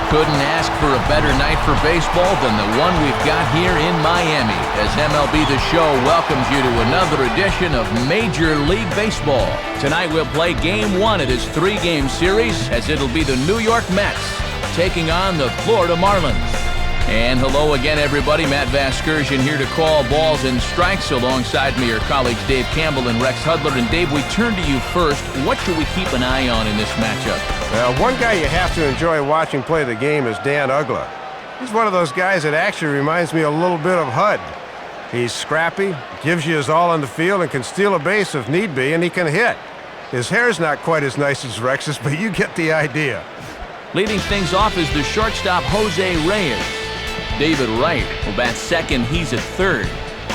Couldn't ask for a better night for baseball than the one we've got here in Miami, as MLB The Show welcomes you to another edition of Major League Baseball. Tonight we'll play Game 1 of this 3-game series, as it'll be the New York Mets taking on the Florida Marlins. And hello again, everybody. Matt Vasgersian here to call balls and strikes. Alongside me are colleagues Dave Campbell and Rex Hudler. And Dave, we turn to you first. What should we keep an eye on in this matchup? Well, one guy you have to enjoy watching play the game is Dan Uggla. He's one of those guys that actually reminds me a little bit of Hud. He's scrappy, gives you his all on the field, and can steal a base if need be, and he can hit. His hair's not quite as nice as Rex's, but you get the idea. Leading things off is the shortstop, Jose Reyes. David Wright will bat second. He's at third.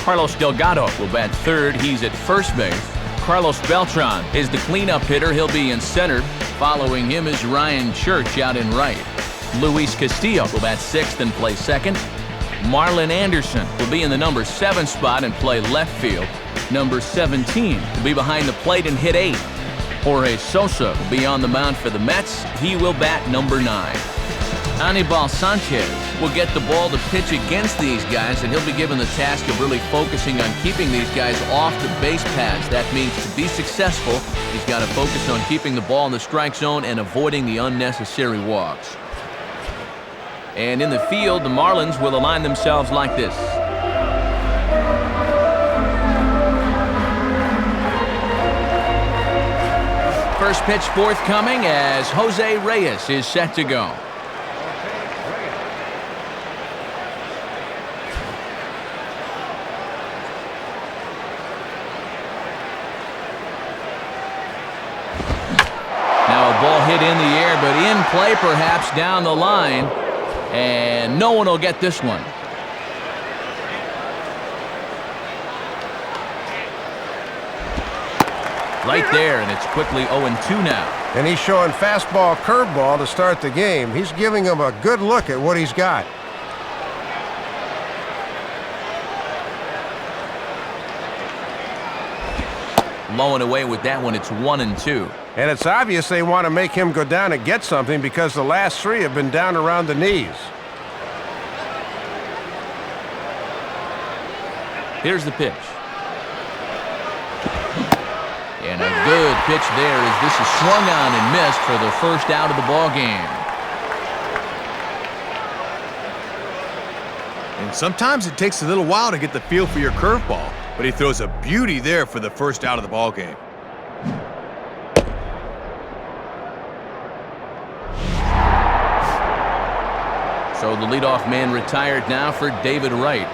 Carlos Delgado will bat third. He's at first base. Carlos Beltran is the cleanup hitter. He'll be in center. Following him is Ryan Church out in right. Luis Castillo will bat sixth and play second. Marlon Anderson will be in the number 7 spot and play left field. Number 17 will be behind the plate and hit 8. Jorge Sosa will be on the mound for the Mets. He will bat number 9. Anibal Sanchez will get the ball to pitch against these guys, and he'll be given the task of really focusing on keeping these guys off the base paths. That means to be successful, he's got to focus on keeping the ball in the strike zone and avoiding the unnecessary walks. And in the field, the Marlins will align themselves like this. First pitch forthcoming as Jose Reyes is set to go. Ball hit in the air, but in play perhaps down the line. And no one will get this one. Right there, and it's quickly 0-2 now. And he's showing fastball curveball to start the game. He's giving him a good look at what he's got. Low and away with that one. It's 1-2. And it's obvious they want to make him go down and get something because the last 3 have been down around the knees. Here's the pitch. And a good pitch there as this is swung on and missed for the first out of the ball game. And sometimes it takes a little while to get the feel for your curveball, but he throws a beauty there for the first out of the ball game. So the leadoff man retired now for David Wright.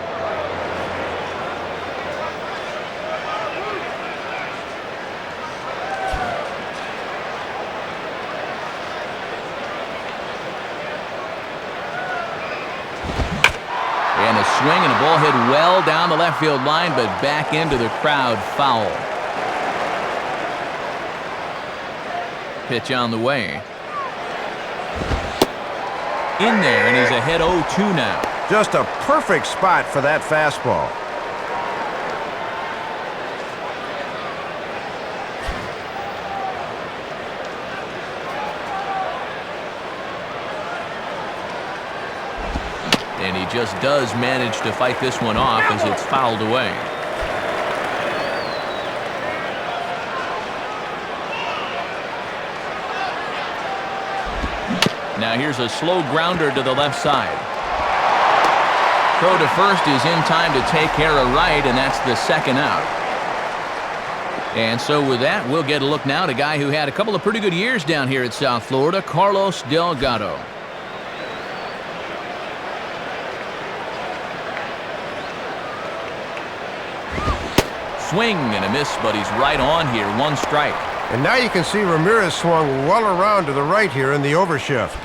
And a swing and a ball hit well down the left field line, but back into the crowd, foul. Pitch on the way. In there, and he's ahead 0-2 now. Just a perfect spot for that fastball. And he just does manage to fight this one off as it's fouled away. Now here's a slow grounder to the left side. Throw to first is in time to take care of Wright, and that's the second out. And so with that, we'll get a look now at a guy who had a couple of pretty good years down here at South Florida, Carlos Delgado. Swing and a miss, but he's right on here. 1 strike. And now you can see Ramirez swung well around to the right here in the overshift.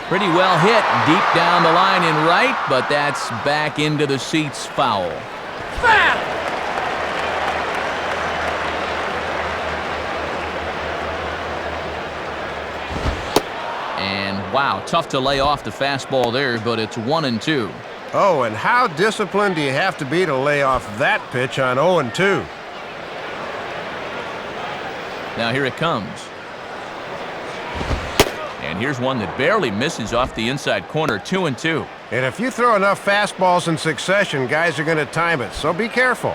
Pretty well hit deep down the line in right, but that's back into the seats, foul. Foul! And wow, tough to lay off the fastball there, but it's 1-2. Oh, and how disciplined do you have to be to lay off that pitch on 0-2? Now here it comes. And here's one that barely misses off the inside corner, 2-2. And if you throw enough fastballs in succession, guys are going to time it, so be careful.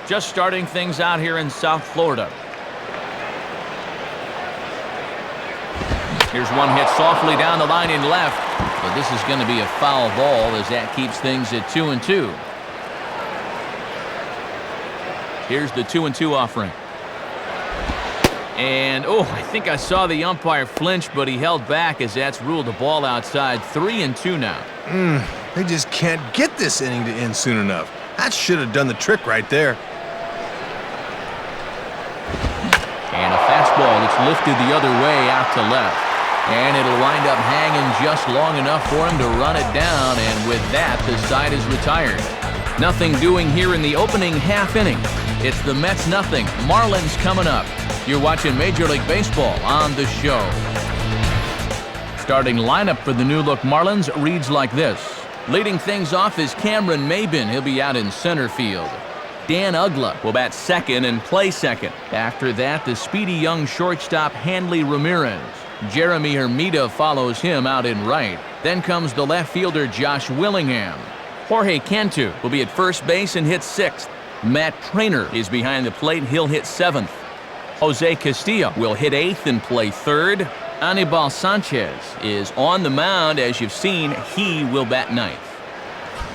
Just starting things out here in South Florida. Here's one hit softly down the line in left, but this is going to be a foul ball as that keeps things at 2-2. Here's the 2-2 offering. And, oh, I think I saw the umpire flinch, but he held back as that's ruled the ball outside. 3-2 now. They just can't get this inning to end soon enough. That should have done the trick right there. And a fastball that's lifted the other way out to left. And it'll wind up hanging just long enough for him to run it down, and with that, the side is retired. Nothing doing here in the opening half inning. It's the Mets nothing. Marlins coming up. You're watching Major League Baseball on the show. Starting lineup for the new-look Marlins reads like this. Leading things off is Cameron Maybin. He'll be out in center field. Dan Uggla will bat second and play second. After that, the speedy young shortstop Hanley Ramirez. Jeremy Hermida follows him out in right. Then comes the left fielder Josh Willingham. Jorge Cantu will be at first base and hit sixth. Matt Trainer is behind the plate. He'll hit seventh. Jose Castillo will hit eighth and play third. Anibal Sanchez is on the mound. As you've seen, he will bat ninth.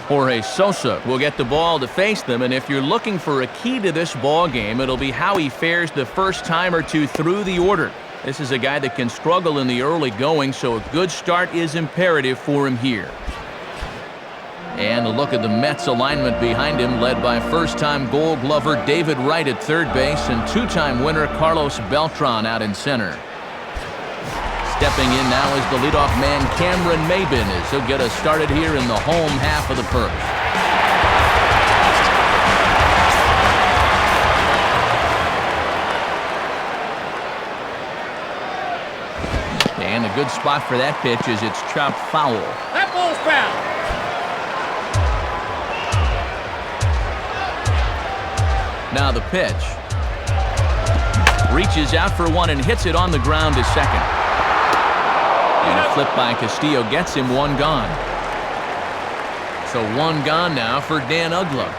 Jorge Sosa will get the ball to face them, and if you're looking for a key to this ball game, it'll be how he fares the first time or two through the order. This is a guy that can struggle in the early going, so a good start is imperative for him here. And a look at the Mets alignment behind him, led by first-time Gold Glover David Wright at third base and two-time winner Carlos Beltran out in center. Stepping in now is the leadoff man Cameron Maybin as he'll get us started here in the home half of the first. And a good spot for that pitch as it's chopped foul. That ball's foul. Now the pitch. Reaches out for one and hits it on the ground to second. And a flip by Castillo gets him one gone. So one gone now for Dan Uggla.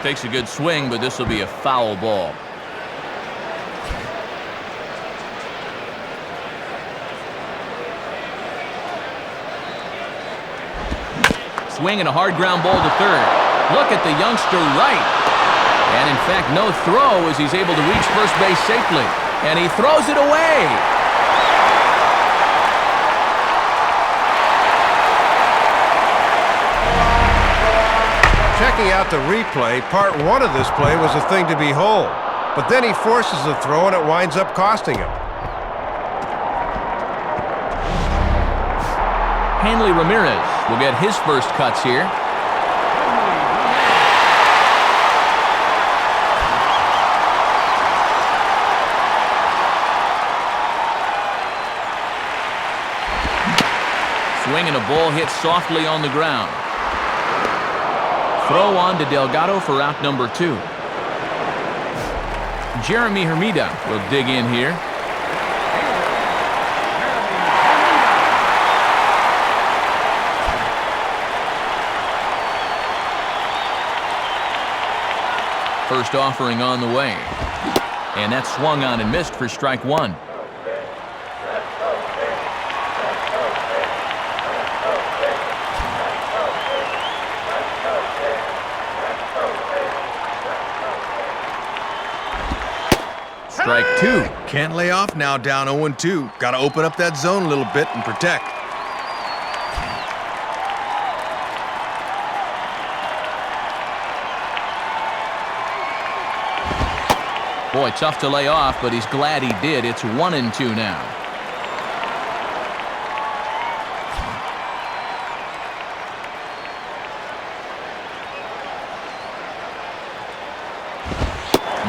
Takes a good swing, but this will be a foul ball. Swing and a hard ground ball to third. Look at the youngster right. And in fact, no throw as he's able to reach first base safely. And he throws it away. Checking out the replay, part one of this play was a thing to behold. But then he forces the throw and it winds up costing him. Hanley Ramirez will get his first cuts here. Swing and a ball hit softly on the ground. Throw on to Delgado for out number 2. Jeremy Hermida will dig in here. First offering on the way. And that swung on and missed for strike 1. Strike 2. Can't lay off now, down 0-2. Got to open up that zone a little bit and protect. Boy, tough to lay off, but he's glad he did. It's 1-2 now.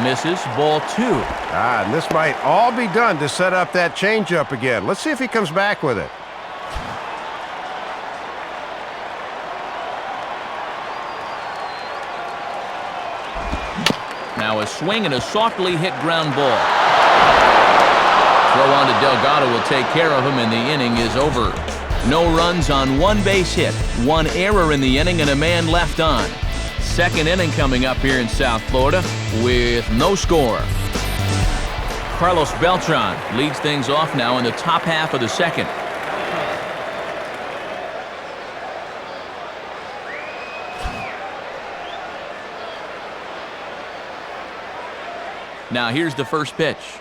Misses, ball 2. And this might all be done to set up that changeup again. Let's see if he comes back with it. Now a swing and a softly hit ground ball. Throw on to Delgado will take care of him, and the inning is over. No runs on 1 base hit, 1 error in the inning, and a man left on. Second inning coming up here in South Florida with no score. Carlos Beltran leads things off now in the top half of the second. Now here's the first pitch.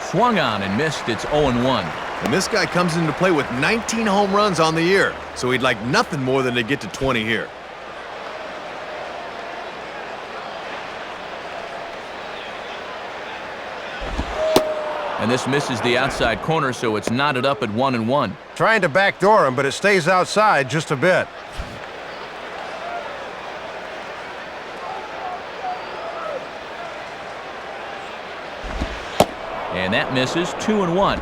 Swung on and missed. It's 0-1. And this guy comes into play with 19 home runs on the year, so he'd like nothing more than to get to 20 here. And this misses the outside corner, so it's knotted up at 1-1. Trying to backdoor him, but it stays outside just a bit. And that misses. 2-1.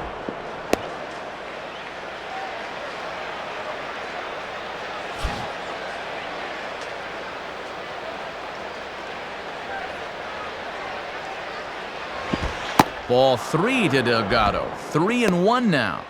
Ball 3 to Delgado. 3-1 now.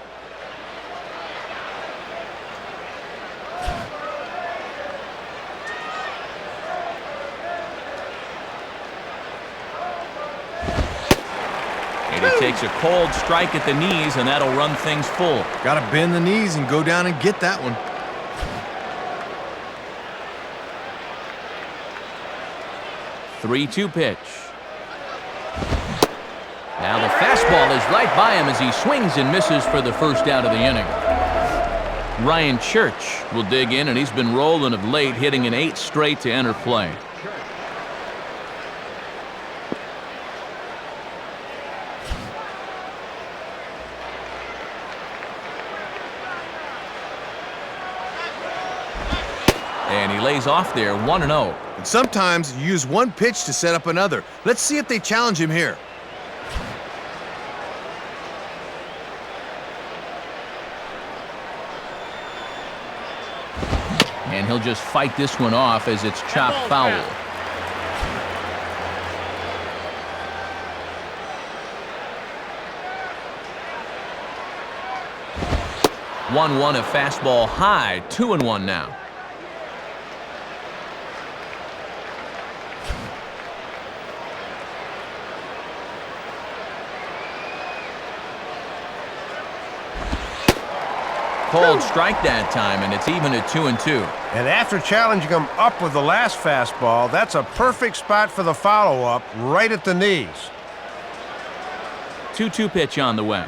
And he takes a cold strike at the knees, and that'll run things full. Got to bend the knees and go down and get that one. Three-two pitch. Now the fastball is right by him as he swings and misses for the first out of the inning. Ryan Church will dig in, and he's been rolling of late, hitting an 8 straight to enter play. And he lays off there, 1-0. And sometimes you use one pitch to set up another. Let's see if they challenge him here. And he'll just fight this one off as it's chopped foul. 1-1, a fastball high. 2-1 now. Cold strike that time, and it's even at 2-2. And after challenging him up with the last fastball, that's a perfect spot for the follow-up, right at the knees. 2-2 pitch on the way.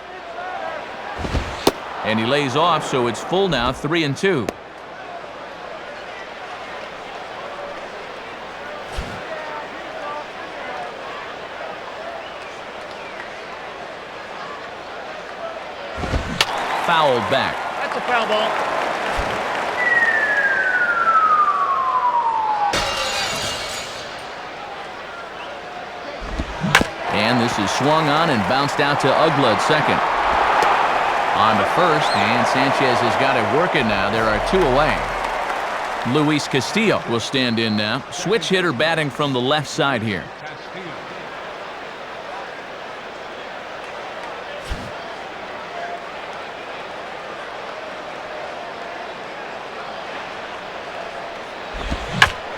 And he lays off, so it's full now, 3-2. Fouled back. That's a foul ball. And this is swung on and bounced out to Uggla at second. On to first, and Sanchez has got it working now. There are 2 away. Luis Castillo will stand in now. Switch hitter batting from the left side here.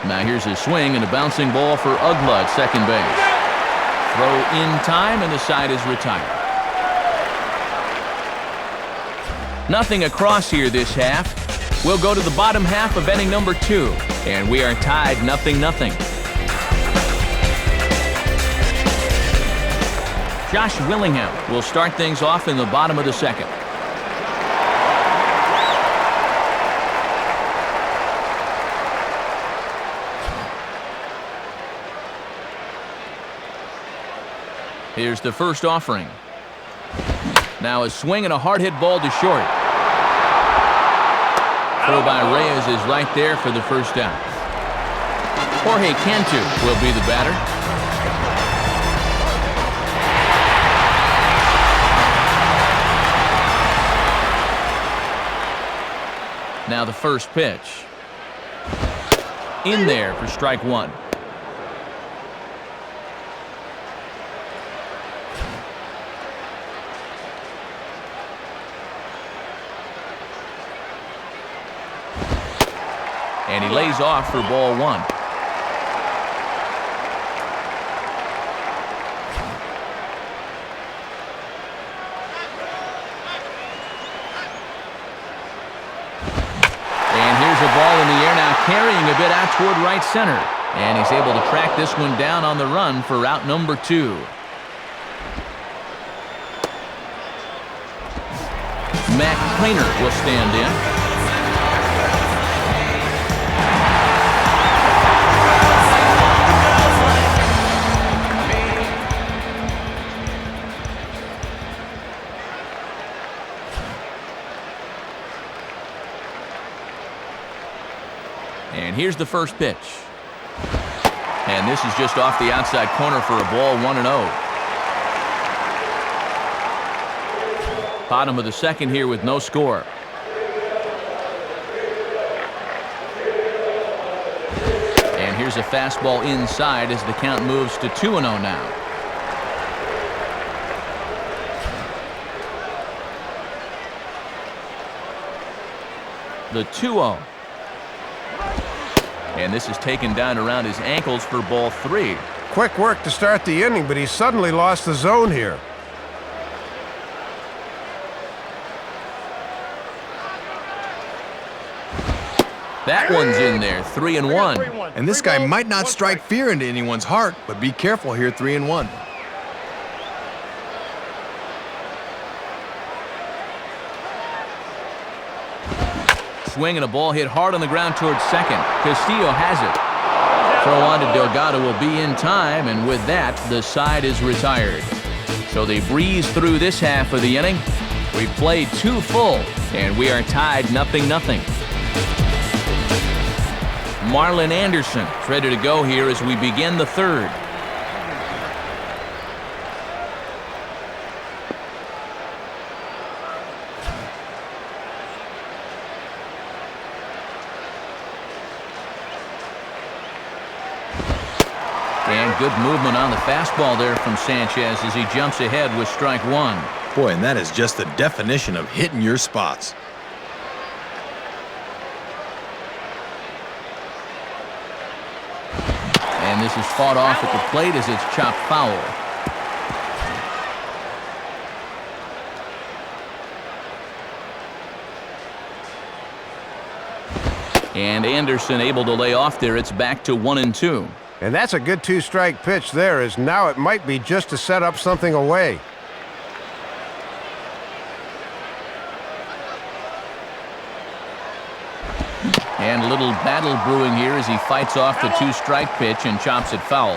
Now here's his swing and a bouncing ball for Uggla at second base. Throw in time, and the side is retired. Nothing across here this half. We'll go to the bottom half of inning number 2, and we are tied 0-0. Josh Willingham will start things off in the bottom of the second. Here's the first offering. Now a swing and a hard hit ball to short. Throw by Reyes is right there for the first down. Jorge Cantu will be the batter. Now the first pitch. In there for strike one. And he lays off for ball one. Ball in the air now, carrying a bit out toward right center. And he's able to track this one down on the run for out number 2. Matt Craner will stand in. And here's the first pitch. And this is just off the outside corner for a ball, 1-0. Bottom of the second here with no score. And here's a fastball inside as the count moves to 2-0 now. The 2-0. And this is taken down around his ankles for ball 3. Quick work to start the inning, but he suddenly lost the zone here. That one's in there, 3-1. And this guy might not strike fear into anyone's heart, but be careful here, 3-1. Swing and a ball hit hard on the ground towards second. Castillo has it. Throw on to Delgado will be in time, and with that, the side is retired. So they breeze through this half of the inning. We've played 2 full, and we are tied 0-0. Marlin Anderson ready to go here as we begin the third. And good movement on the fastball there from Sanchez as he jumps ahead with strike 1. Boy, and that is just the definition of hitting your spots. And this is fought off at the plate as it's chopped foul. And Anderson able to lay off there. It's back to 1-2. And that's a good 2-strike pitch there, as now it might be just to set up something away. And a little battle brewing here as he fights off the 2-strike pitch and chops it foul.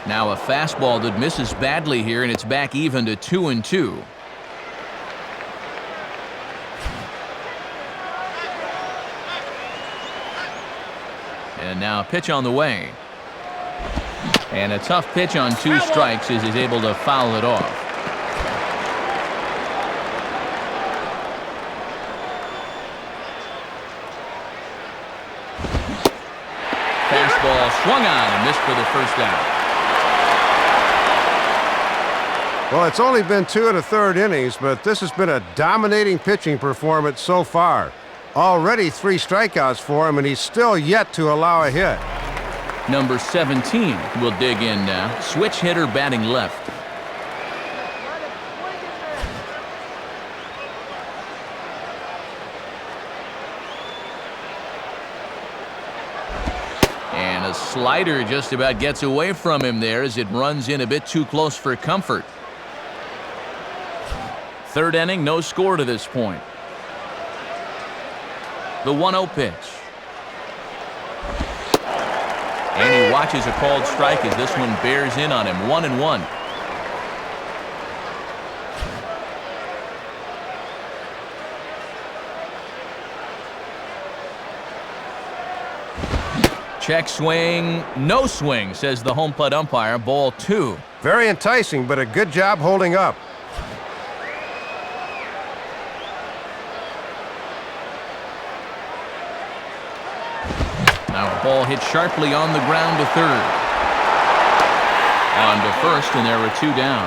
Now a fastball that misses badly here, and it's back even to 2-2. And now a pitch on the way. And a tough pitch on 2 strikes as he's able to foul it off. Fastball swung on and missed for the first out. Well, it's only been 2 1/3 innings, but this has been a dominating pitching performance so far. Already 3 strikeouts for him, and he's still yet to allow a hit. Number 17 will dig in now. Switch hitter batting left. And a slider just about gets away from him there as it runs in a bit too close for comfort. Third inning, no score to this point. The 1-0 pitch. And he watches a called strike as this one bears in on him. 1-1. Check swing, no swing, says the home plate umpire. Ball 2. Very enticing, but a good job holding up. Now a ball hit sharply on the ground to third. On to first, and there are 2 down.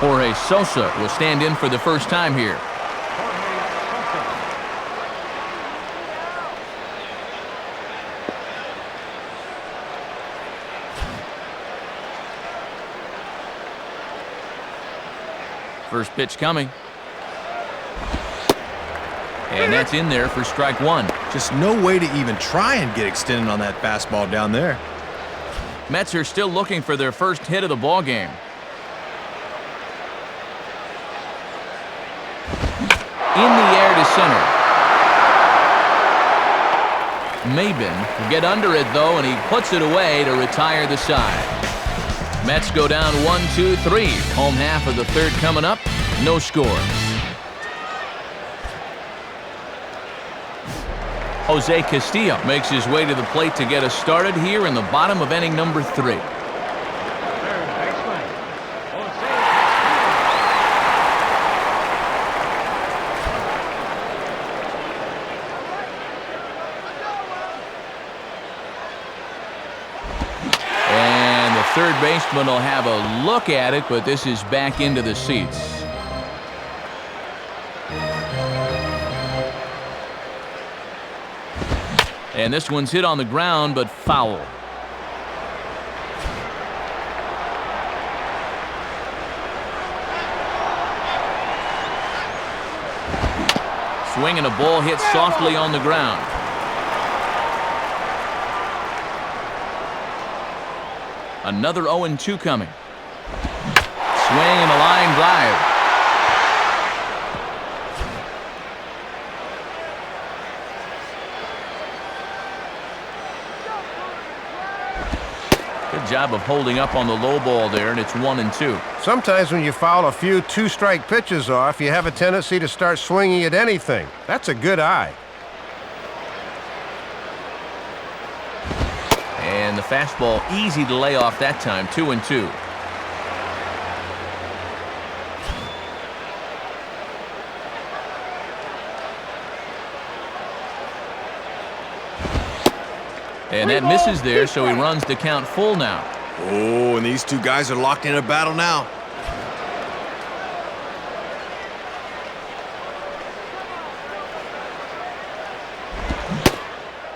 Jorge Sosa will stand in for the first time here. First pitch coming. And that's in there for strike 1. Just no way to even try and get extended on that fastball down there. Mets are still looking for their first hit of the ball game. In the air to center. Maben will get under it, though, and he puts it away to retire the side. Mets go down 1-2-3. Home half of the third coming up. No score. Jose Castillo makes his way to the plate to get us started here in the bottom of inning number 3. Third baseman will have a look at it, but this is back into the seats. And this one's hit on the ground, but foul. Swing and a ball hit softly on the ground. Another 0-2 coming. Swing and a line drive. Good job of holding up on the low ball there, and it's 1-2. Sometimes when you foul a few 2-strike pitches off, you have a tendency to start swinging at anything. That's a good eye. And the fastball easy to lay off that time. 2-2. And that misses there, so he runs to count full now. Oh, and these 2 guys are locked in a battle now.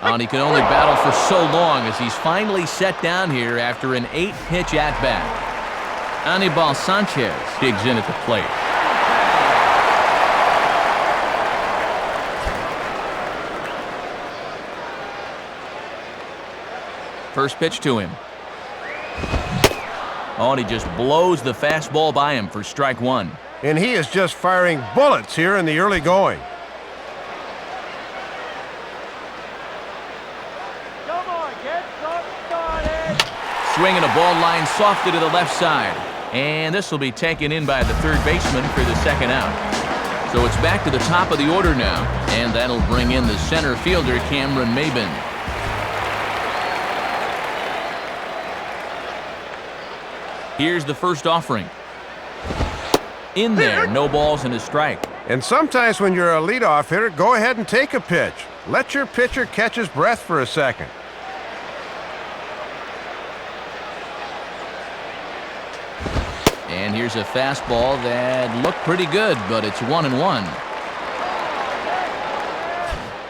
And he can only battle for so long as he's finally set down here after an 8-pitch at-bat. Anibal Sanchez digs in at the plate. First pitch to him. Oh, and he just blows the fastball by him for strike 1. And he is just firing bullets here in the early going. Swing and a ball line softed to the left side. And this will be taken in by the third baseman for the second out. So it's back to the top of the order now. And that'll bring in the center fielder, Cameron Maben. Here's the first offering. In there, no balls and a strike. And sometimes when you're a leadoff hitter, go ahead and take a pitch. Let your pitcher catch his breath for a second. And here's a fastball that looked pretty good, but it's 1-1.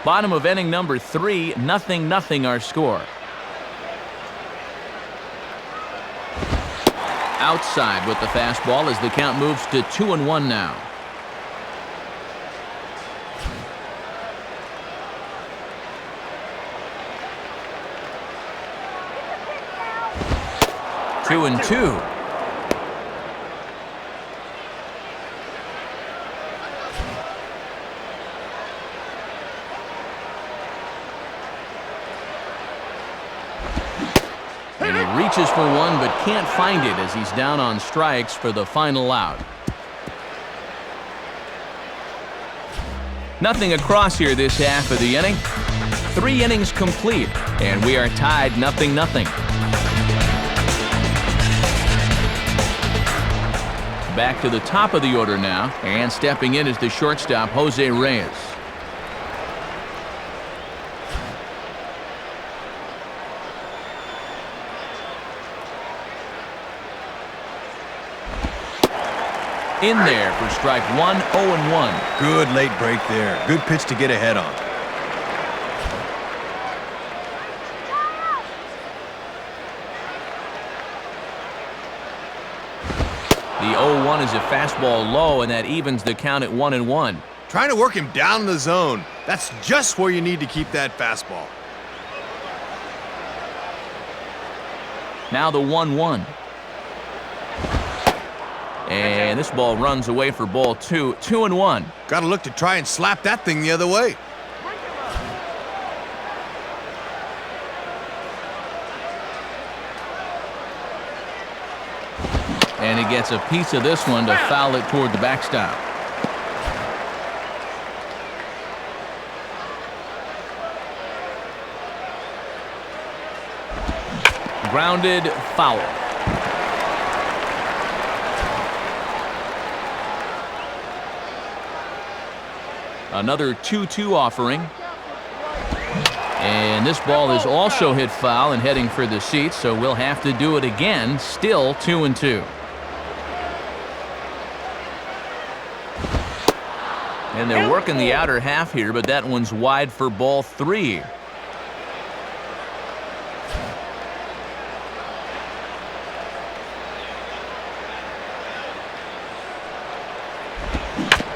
Bottom of inning number 3, 0-0 our score. Outside with the fastball as the count moves to 2-1 now. Two and two. And he reaches for one but can't find it as he's down on strikes for the final out. Nothing across here this half of the inning. 3 innings complete, and we are tied 0-0. Back to the top of the order now, and stepping in is the shortstop, Jose Reyes. In there for strike 1, 0-1. Good late break there. Good pitch to get ahead on. The 0-1 is a fastball low, and that evens the count at 1-1. Trying to work him down in the zone. That's just where you need to keep that fastball. Now the 1-1. And this ball runs away for ball 2. 2-1. Got to look to try and slap that thing the other way. And he gets a piece of this one to foul it toward the backstop. Grounded foul. Another 2-2 offering. And this ball is also hit foul and heading for the seats, so we'll have to do it again. Still 2-2. And they're working the outer half here, but that one's wide for ball 3.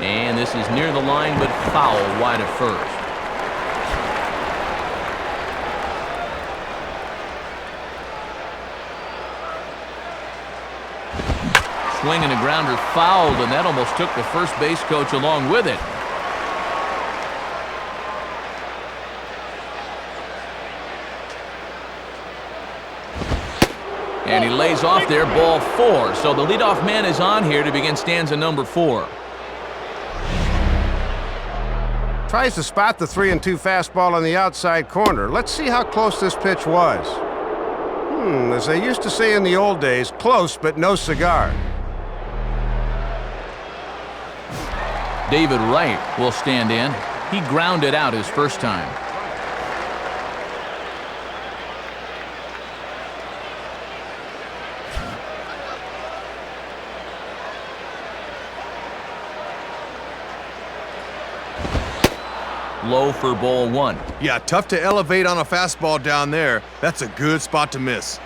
And this is near the line, but foul wide of first. Swing and a grounder fouled, and that almost took the first base coach along with it. And he lays off there, ball 4. So the leadoff man is on here to begin stanza number 4. Tries to spot the 3-2 fastball on the outside corner. Let's see how close this pitch was. As they used to say in the old days, close but no cigar. David Wright will stand in. He grounded out his first time. Low for ball 1. Yeah, tough to elevate on a fastball down there. That's a good spot to miss.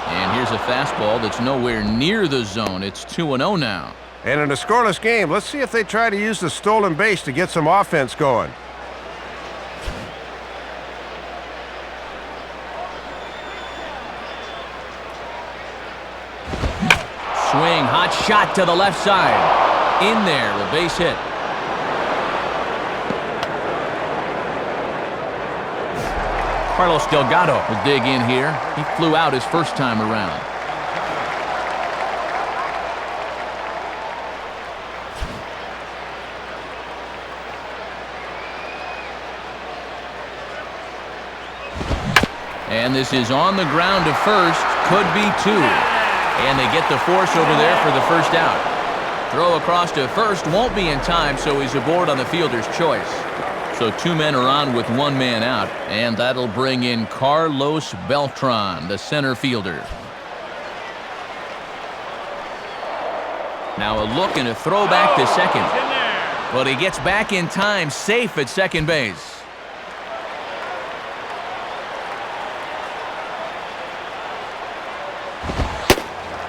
And here's a fastball that's nowhere near the zone. It's 2-0 now. And in a scoreless game, let's see if they try to use the stolen base to get some offense going. Swing, hot shot to the left side. In there, a base hit. Carlos Delgado will dig in here. He flew out his first time around. And this is on the ground to first. Could be 2. And they get the force over there for the first out. Throw across to first won't be in time, so he's aboard on the fielder's choice. So 2 men are on with 1 man out, and that'll bring in Carlos Beltran, the center fielder. Now a look and a throw back to second. But he gets back in time, safe at second base.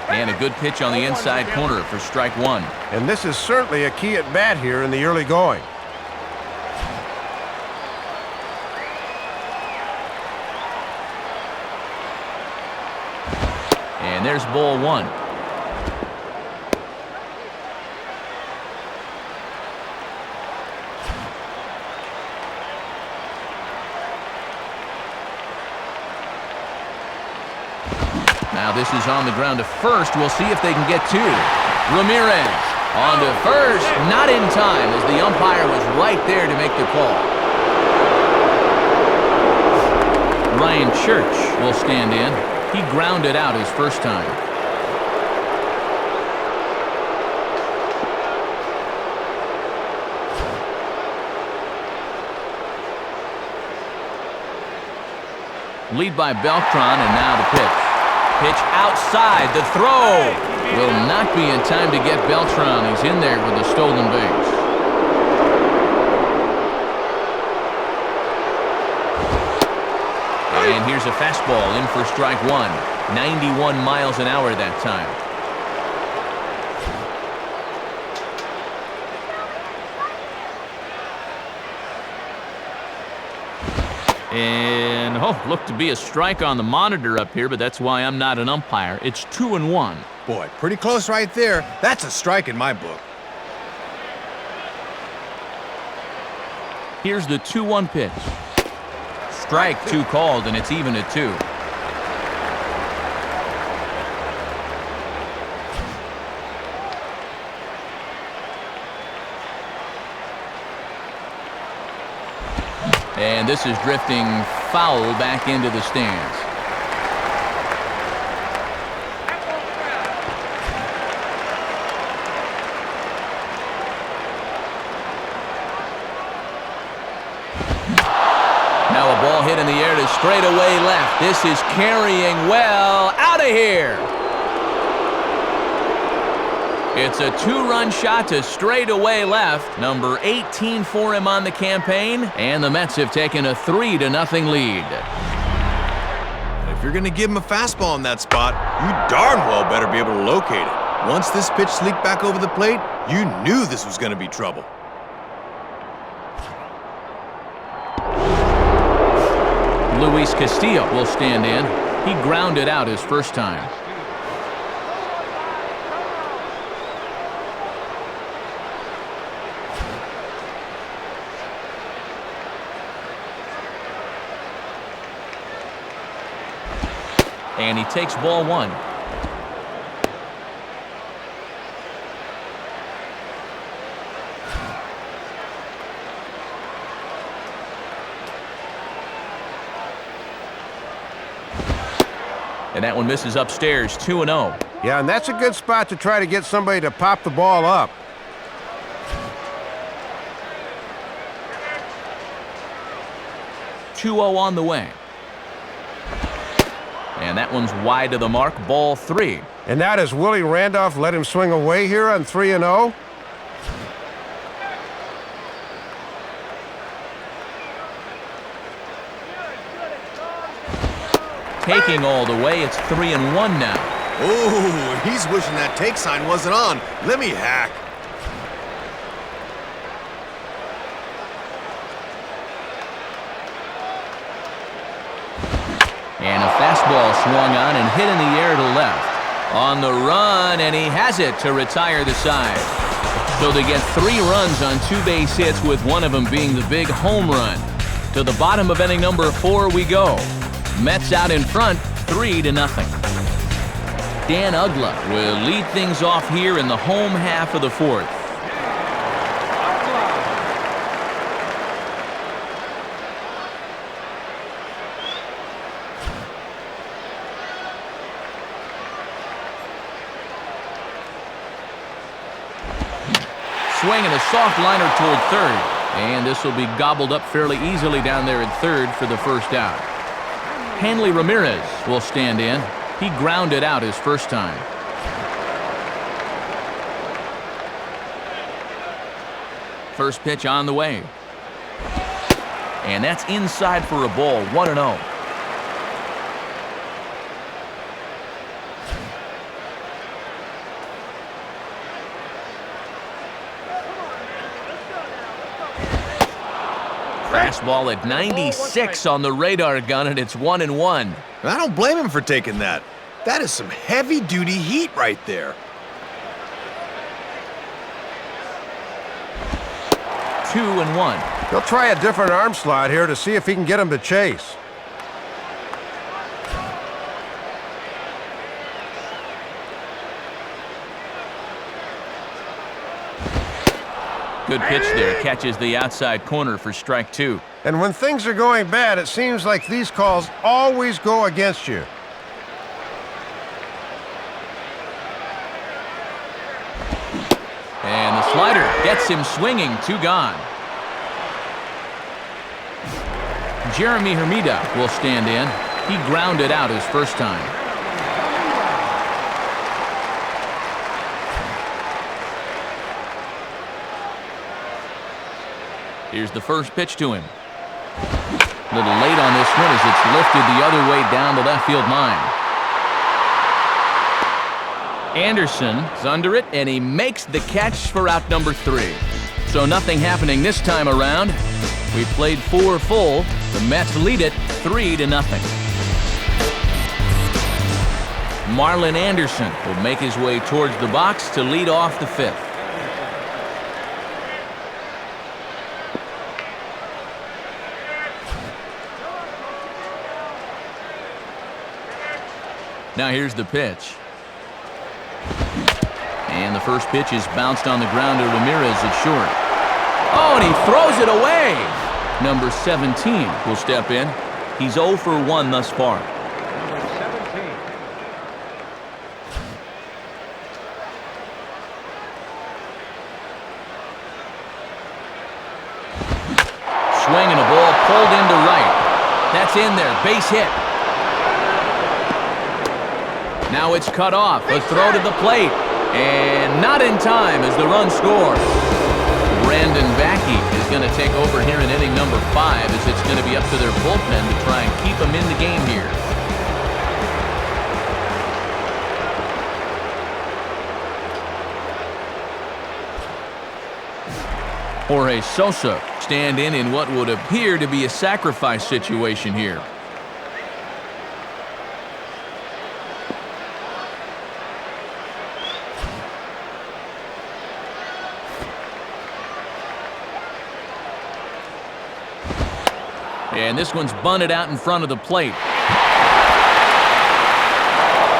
And a good pitch on the inside corner for strike 1. And this is certainly a key at bat here in the early going. And there's ball 1. Now this is on the ground to first. We'll see if they can get two. Ramirez on to first. Not in time as the umpire was right there to make the call. Ryan Church will stand in. He grounded out his first time. Lead by Beltran, and now the pitch. Pitch outside. The throw will not be in time to get Beltran. He's in there with a stolen base. And here's a fastball in for strike one. 91 miles an hour that time. And, looked to be a strike on the monitor up here, but that's why I'm not an umpire. It's 2-1. Boy, pretty close right there. That's a strike in my book. Here's the 2-1 pitch. Strike two called, and it's even at 2. And this is drifting foul back into the stands. Now a ball hit in the air to straightaway left. This is carrying well. Out of here. It's a 2-run shot to straightaway left. Number 18 for him on the campaign. And the Mets have taken a 3-0 lead. If you're going to give him a fastball in that spot, you darn well better be able to locate it. Once this pitch sneaked back over the plate, you knew this was going to be trouble. Luis Castillo will stand in. He grounded out his first time. And he takes ball one. And that one misses upstairs, 2-0. Yeah, and that's a good spot to try to get somebody to pop the ball up. .2-0 on the way. And that one's wide to the mark, ball 3. And now does Willie Randolph let him swing away here on 3-0? Taking all the way, it's 3-1 now. Oh, he's wishing that take sign wasn't on. Let me hack. And a fastball swung on and hit in the air to left. On the run, and he has it to retire the side. So they get 3 runs on 2 base hits, with one of them being the big home run. To the bottom of inning number 4 we go. Mets out in front, 3-0. Dan Uggla will lead things off here in the home half of the 4th. Swing and a soft liner toward third. And this will be gobbled up fairly easily down there at third for the first out. Hanley Ramirez will stand in. He grounded out his first time. First pitch on the way. And that's inside for a ball, 1-0. Fastball at 96 on the radar gun, and it's 1-1. And I don't blame him for taking that. That is some heavy-duty heat right there. 2-1. He'll try a different arm slot here to see if he can get him to chase. Good pitch there. Catches the outside corner for strike 2. And when things are going bad, it seems like these calls always go against you. And the slider gets him swinging. 2 gone. Jeremy Hermida will stand in. He grounded out his first time. Here's the first pitch to him. A little late on this one as it's lifted the other way down the left field line. Anderson is under it, and he makes the catch for out number 3. So nothing happening this time around. We played 4 full. The Mets lead it 3-0. Marlin Anderson will make his way towards the box to lead off the 5th. Now here's the pitch. And the first pitch is bounced on the ground to Ramirez at short. Oh, and he throws it away. Number 17 will step in. He's 0 for 1 thus far. Swing and a ball pulled into right. That's in there. Base hit. Now it's cut off. A throw to the plate. And not in time as the run scores. Brandon Backey is going to take over here in inning number 5 as it's going to be up to their bullpen to try and keep them in the game here. Jorge Sosa stand in what would appear to be a sacrifice situation here. And this one's bunted out in front of the plate.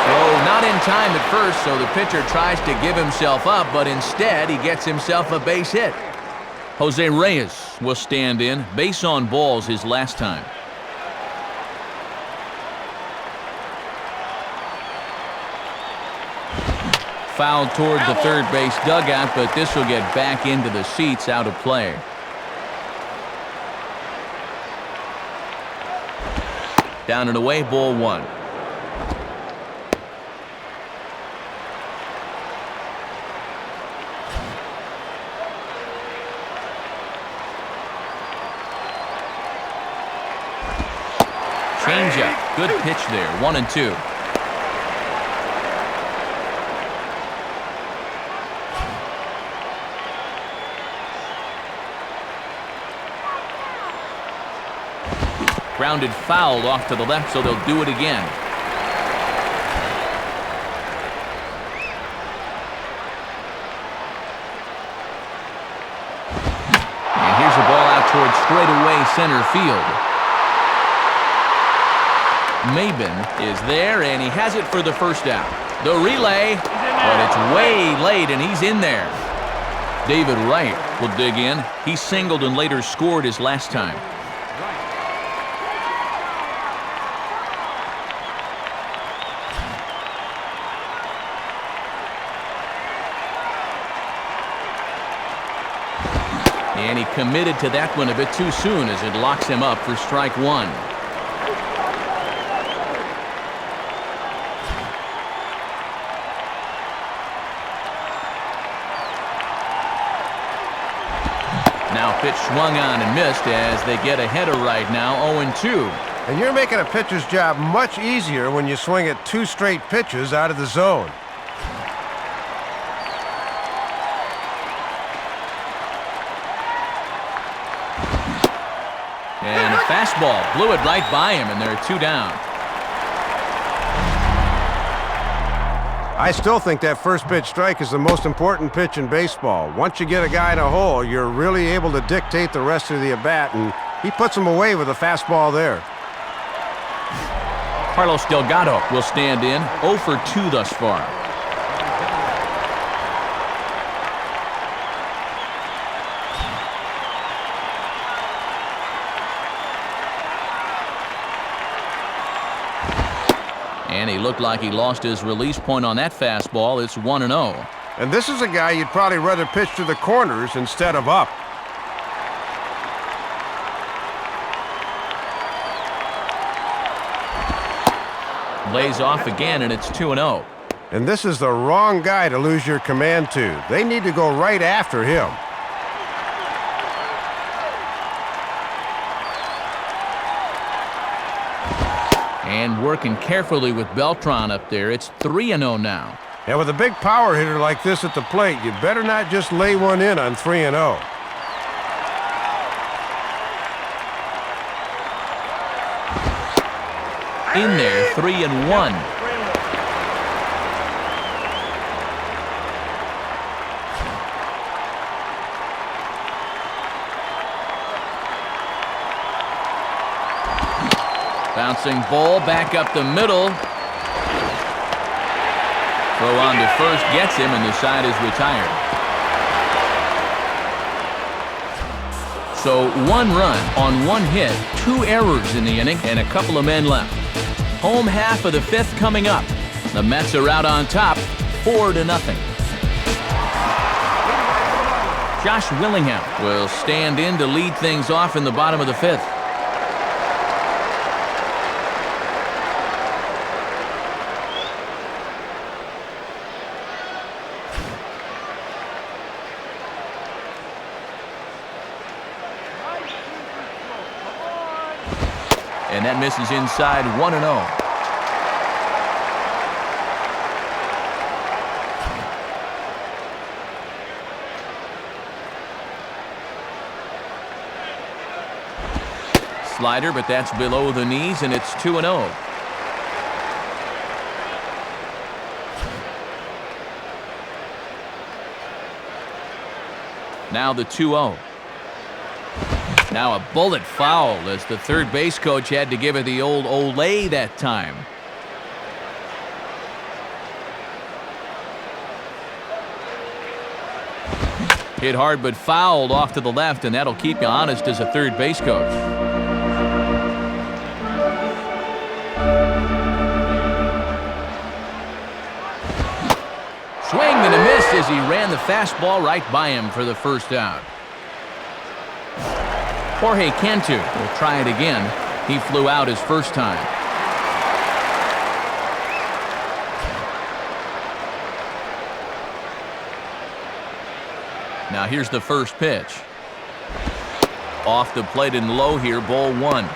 So not in time at first, so the pitcher tries to give himself up, but instead he gets himself a base hit. Jose Reyes will stand in. Base on balls his last time. Fouled toward the third base dugout, but this will get back into the seats, out of play. Down and away, ball 1. Changeup. Good pitch there. 1-2. Grounded foul off to the left, so they'll do it again. And here's a ball out towards straightaway center field. Maben is there, and he has it for the first out. The relay, but it's way late, and he's in there. David Wright will dig in. He singled and later scored his last time. And he committed to that one a bit too soon as it locks him up for strike 1. Now pitch swung on and missed as they get ahead of right now, 0-2. And you're making a pitcher's job much easier when you swing at 2 straight pitches out of the zone. And a fastball blew it right by him, and they're 2 down. I still think that first pitch strike is the most important pitch in baseball. Once you get a guy in a hole, you're really able to dictate the rest of the at-bat, and he puts him away with a fastball there. Carlos Delgado will stand in, 0 for 2 thus far. . 2 And he looked like he lost his release point on that fastball. It's 1-0. And this is a guy you'd probably rather pitch to the corners instead of up. Lays off again, and it's 2-0. And this is the wrong guy to lose your command to. They need to go right after him. And working carefully with Beltran up there. It's 3-0 now. And with a big power hitter like this at the plate, you better not just lay one in on 3-0. In there, 3-1. Bouncing ball back up the middle. Throw on to first gets him, and the side is retired. So 1 run on 1 hit, 2 errors in the inning, and a couple of men left. Home half of the 5th coming up. The Mets are out on top, 4-0. Josh Willingham will stand in to lead things off in the bottom of the 5th. And that misses inside, 1-0. Slider, but that's below the knees, and it's 2-0. Now the 2-0. Now a bullet foul as the third base coach had to give it the old Olay that time. Hit hard but fouled off to the left, and that'll keep you honest as a third base coach. Swing and a miss as he ran the fastball right by him for the first out. Jorge Cantu will try it again. He flew out his first time. Now here's the first pitch. Off the plate and low here, ball 1.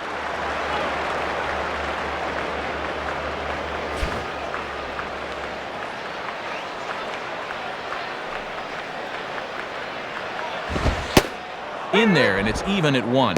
In there, and it's even at 1.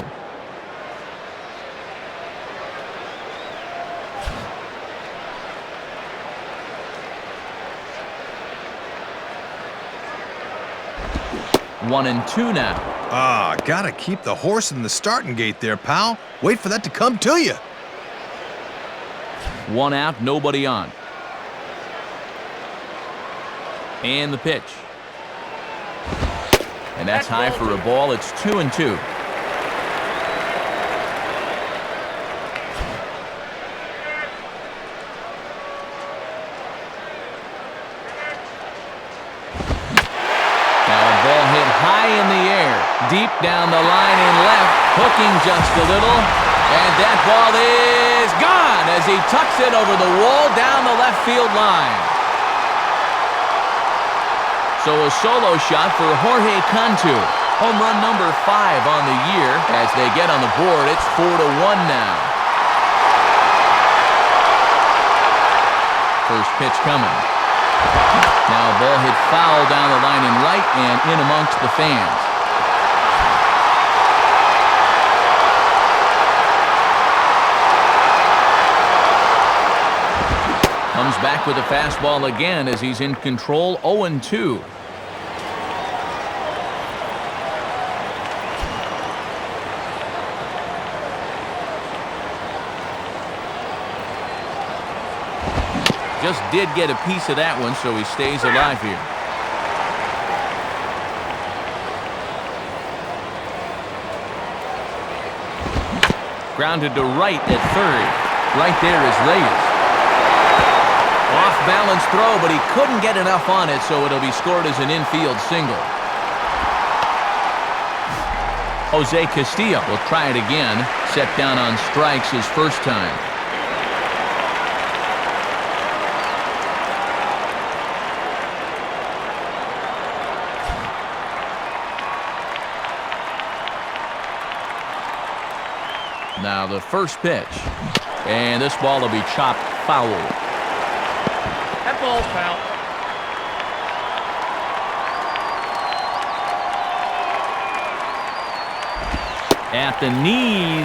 One and 2 now. Gotta keep the horse in the starting gate there, pal. Wait for that to come to you. 1 out, nobody on. And the pitch. And that's high for a ball. It's 2-2. Now a ball hit high in the air, deep down the line in left, hooking just a little. And that ball is gone as he tucks it over the wall down the left field line. So a solo shot for Jorge Cantu. Home run number 5 on the year. As they get on the board, it's 4-1 now. First pitch coming. Now a ball hit foul down the line in right and in amongst the fans. Comes back with a fastball again as he's in control, 0-2. Just did get a piece of that one, so he stays alive here. Grounded to right at third. Right there is Reyes. off-balance throw, but he couldn't get enough on it, so it'll be scored as an infield single. Jose Castillo will try it again. Set down on strikes his first time. Now the first pitch. And this ball will be chopped foul. That ball's foul. At the knees,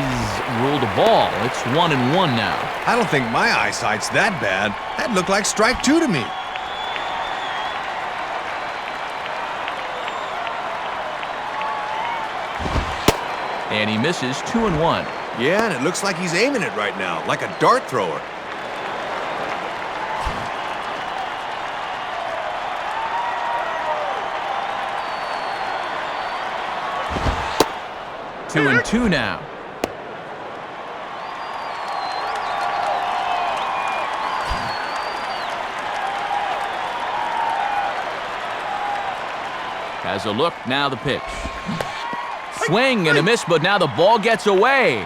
ruled a ball. It's 1-1 now. I don't think my eyesight's that bad. That looked like strike 2 to me. And he misses 2-1. Yeah, and it looks like he's aiming it right now, like a dart thrower. Two and two now. Has a look, now the pitch. Swing and a miss, but now the ball gets away.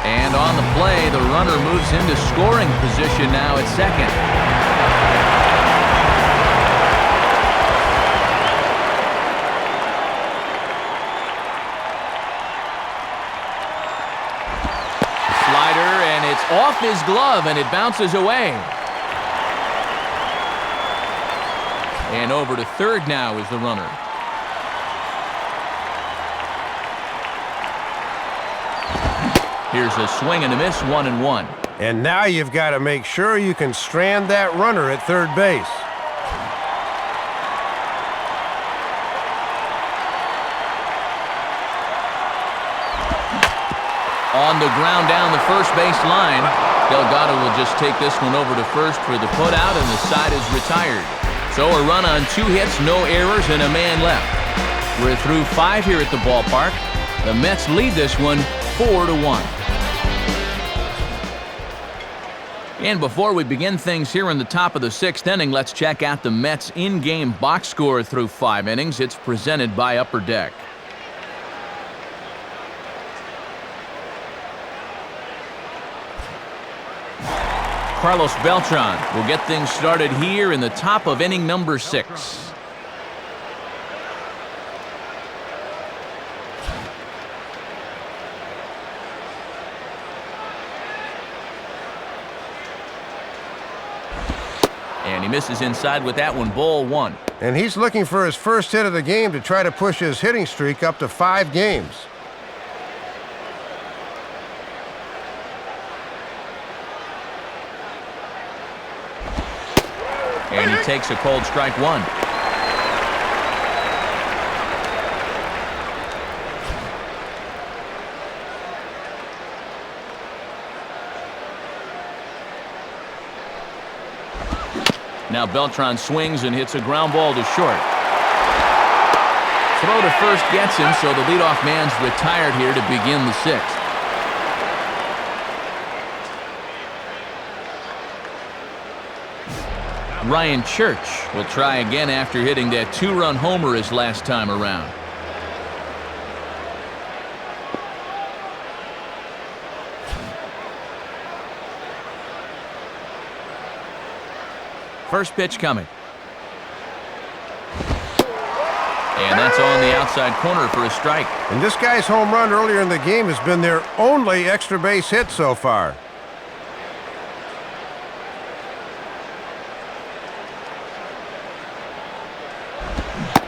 And on the play, the runner moves into scoring position now at second. Slider, and it's off his glove, and it bounces away. And over to third now is the runner. Here's a swing and a miss, 1-1. And now you've got to make sure you can strand that runner at third base. On the ground down the first base line. Delgado will just take this one over to first for the putout, and the side is retired. So a run on 2 hits, no errors, and a man left. We're through 5 here at the ballpark. The Mets lead this one 4-1. And before we begin things here in the top of the 6th inning, let's check out the Mets in-game box score through 5 innings. It's presented by Upper Deck. Carlos Beltran will get things started here in the top of inning number 6. And he misses inside with that one, ball 1. And he's looking for his first hit of the game to try to push his hitting streak up to 5 games. And he takes a cold strike 1. Now Beltran swings and hits a ground ball to short. Throw to first gets him, so the leadoff man's retired here to begin the 6th. Ryan Church will try again after hitting that 2-run homer his last time around. First pitch coming. And that's on the outside corner for a strike. And this guy's home run earlier in the game has been their only extra base hit so far.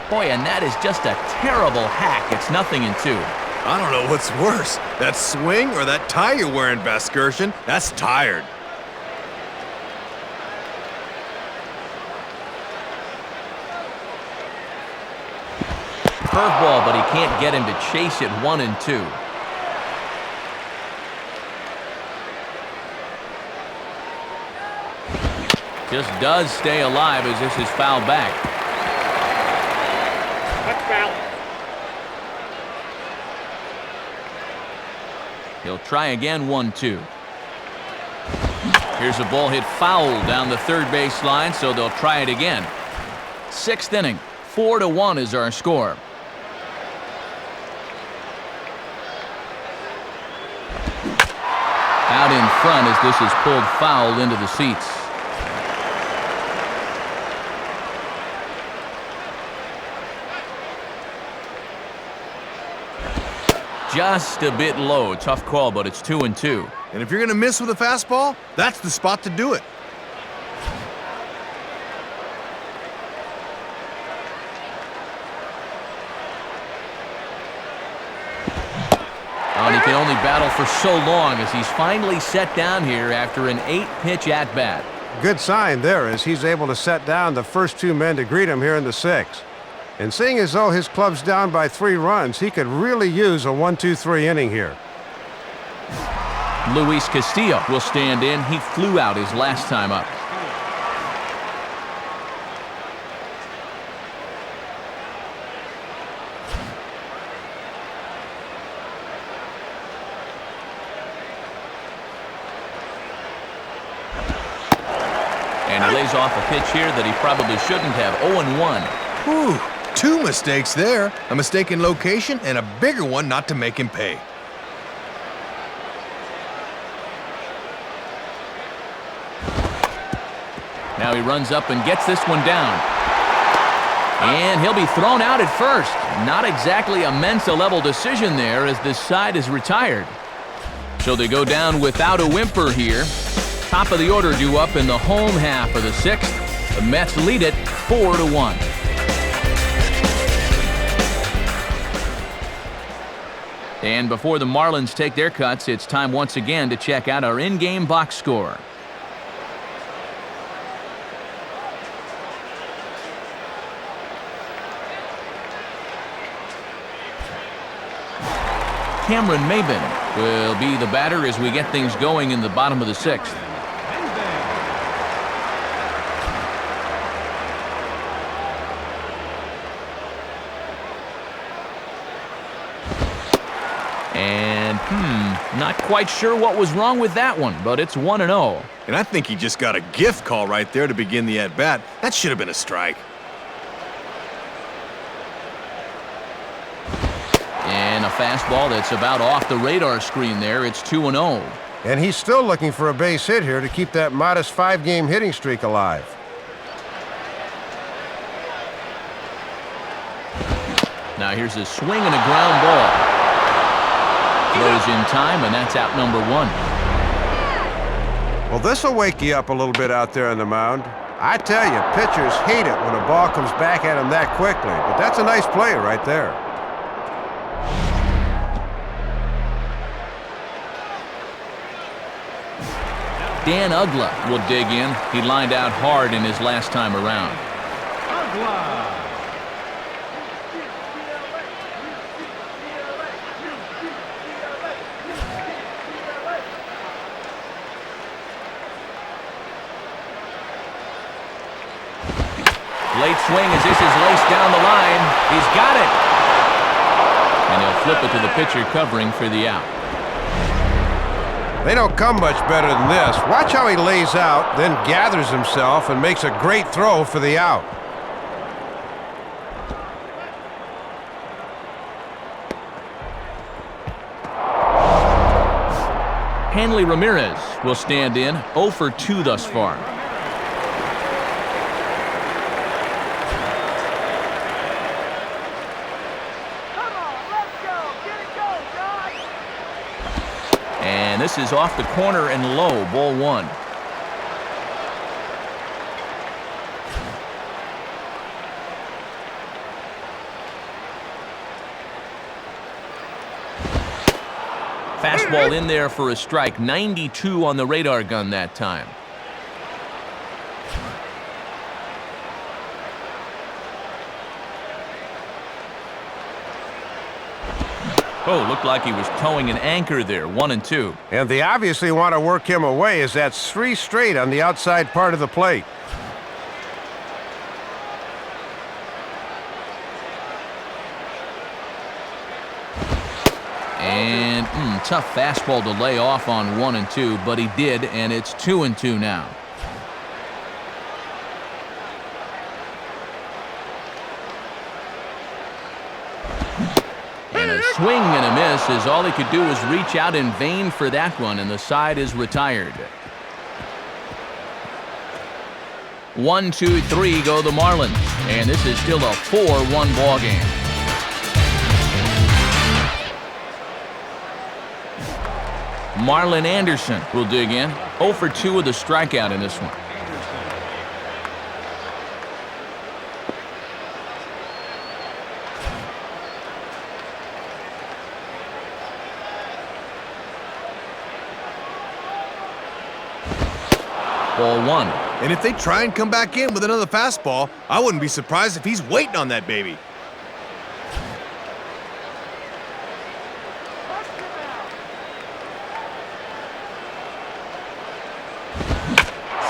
Boy, and that is just a terrible hack. It's 0-2. I don't know what's worse, that swing or that tie you're wearing, Baskersion. That's tired. Curveball, but he can't get him to chase it 1-2. Just does stay alive as this is fouled back. That's foul. He'll try again, 1-2. Here's a ball hit foul down the third base line, so they'll try it again. 6th inning, 4-1 is our score. Out in front as this is pulled foul into the seats. Just a bit low. Tough call, but it's 2-2. And if you're going to miss with a fastball, that's the spot to do it. And he can only battle for so long as he's finally set down here after an 8-pitch at-bat. Good sign there as he's able to set down the first 2 men to greet him here in the 6th. And seeing as though his club's down by 3 runs, he could really use a 1-2-3 inning here. Luis Castillo will stand in. He flew out his last time up. And he lays off a pitch here that he probably shouldn't have. 0-1. Whew, 2 mistakes there. A mistake in location and a bigger one not to make him pay. Now he runs up and gets this one down. And he'll be thrown out at first. Not exactly a Mensa-level decision there as this side is retired. So they go down without a whimper here. Top of the order due up in the home half of the 6th. The Mets lead it 4-1. And before the Marlins take their cuts, it's time once again to check out our in-game box score. Cameron Maben will be the batter as we get things going in the bottom of the 6th. And, not quite sure what was wrong with that one, but it's 1-0. And I think he just got a gift call right there to begin the at-bat. That should have been a strike. And a fastball that's about off the radar screen there. It's 2-0. And he's still looking for a base hit here to keep that modest 5-game hitting streak alive. Now here's a swing and a ground ball. Throws in time, and that's out number 1. Well, this will wake you up a little bit out there on the mound. I tell you, pitchers hate it when a ball comes back at them that quickly, but that's a nice play right there. Dan Uggla will dig in. He lined out hard in his last time around. Late swing as this is laced down the line. He's got it. And he'll flip it to the pitcher covering for the out. They don't come much better than this. Watch how he lays out, then gathers himself and makes a great throw for the out. Hanley Ramirez will stand in. 0 for 2 thus far. And this is off the corner and low, ball 1. Fastball in there for a strike. 92 on the radar gun that time. Oh, looked like he was towing an anchor there. 1-2. And they obviously want to work him away as that's 3 straight on the outside part of the plate. And tough fastball to lay off on 1 and 2, but he did, and it's 2 and 2 now. And a swing and a miss, as all he could do was reach out in vain for that one, and the side is retired. 1, 2, 3 go the Marlins, and this is still a 4-1 ball game. Marlin Anderson will dig in. 0 for 2 with a strikeout in this one. Ball 1. And if they try and come back in with another fastball, I wouldn't be surprised if he's waiting on that baby.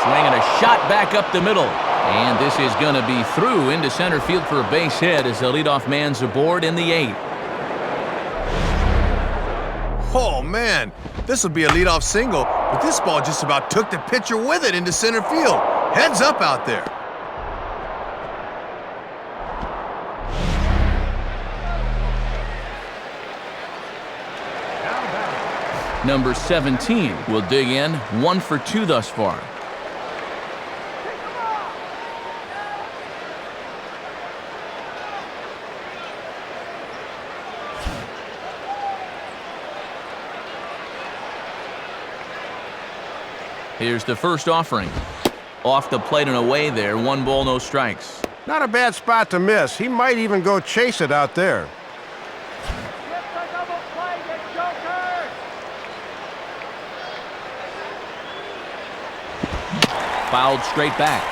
Swinging a shot back up the middle. And this is going to be through into center field for a base hit as the leadoff man's aboard in the 8th. Oh, man. This would be a leadoff single, but this ball just about took the pitcher with it into center field. Heads up out there. Number 17 will dig in. 1 for 2 thus far. Here's the first offering. Off the plate and away there. 1 ball, no strikes. Not a bad spot to miss. He might even go chase it out there. Fouled straight back.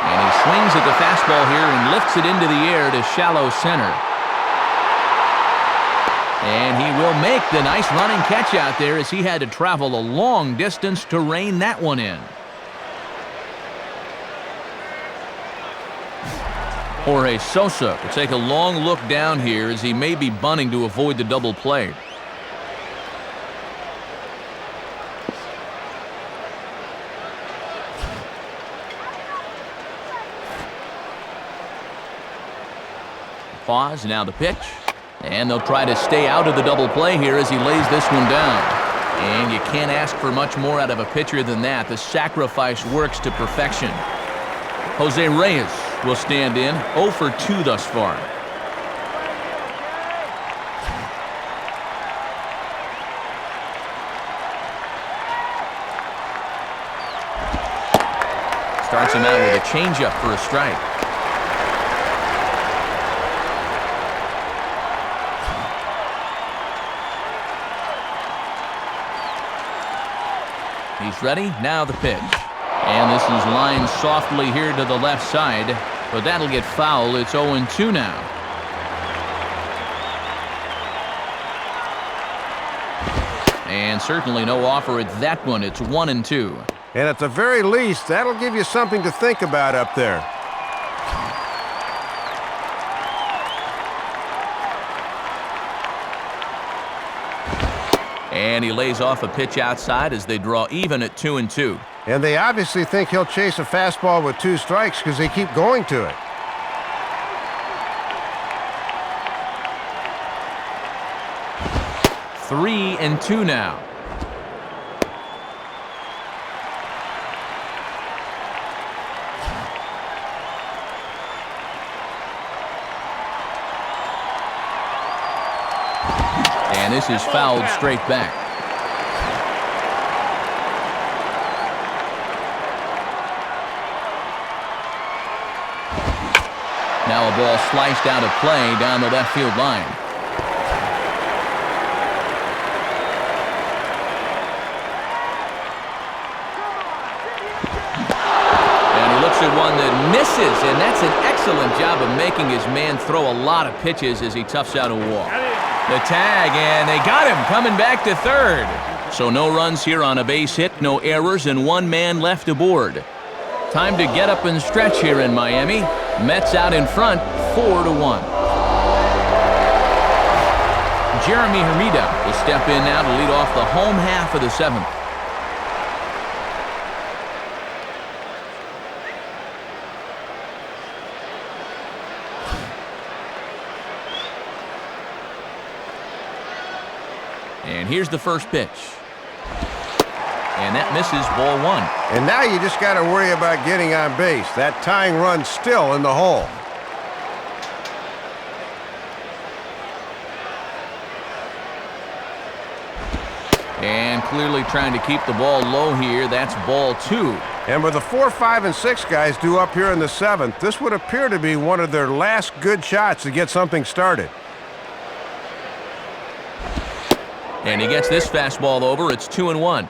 And he swings at the fastball here and lifts it into the air to shallow center. And he will make the nice running catch out there as he had to travel a long distance to rein that one in. Jorge Sosa will take a long look down here as he may be bunting to avoid the double play. Pause, now the pitch. And they'll try to stay out of the double play here as he lays this one down. And you can't ask for much more out of a pitcher than that. The sacrifice works to perfection. Jose Reyes will stand in. 0 for 2 thus far. Starts him out with a changeup for a strike. He's ready. Now the pitch. And this is lined softly here to the left side, but that'll get foul. It's 0-2 now. And certainly no offer at that one. It's 1-2. And at the very least, that'll give you something to think about up there. And he lays off a pitch outside as they draw even at 2-2. And they obviously think he'll chase a fastball with 2 strikes because they keep going to it. Three and 2 now. And this is fouled straight back. Now a ball sliced out of play down the left field line. And he looks at one that misses, and that's an excellent job of making his man throw a lot of pitches as he toughs out a walk. The tag, and they got him coming back to third. So no runs here on a base hit, no errors, and one man left aboard. Time to get up and stretch here in Miami. Mets out in front, 4-1. Jeremy Hermida will step in now to lead off the home half of the 7th. And here's the first pitch. And that misses, ball 1. And now you just got to worry about getting on base. That tying run's still in the hole. And clearly trying to keep the ball low here. That's ball 2. And with the 4, 5, and 6 guys due up here in the 7th, this would appear to be one of their last good shots to get something started. And he gets this fastball over. It's 2-1.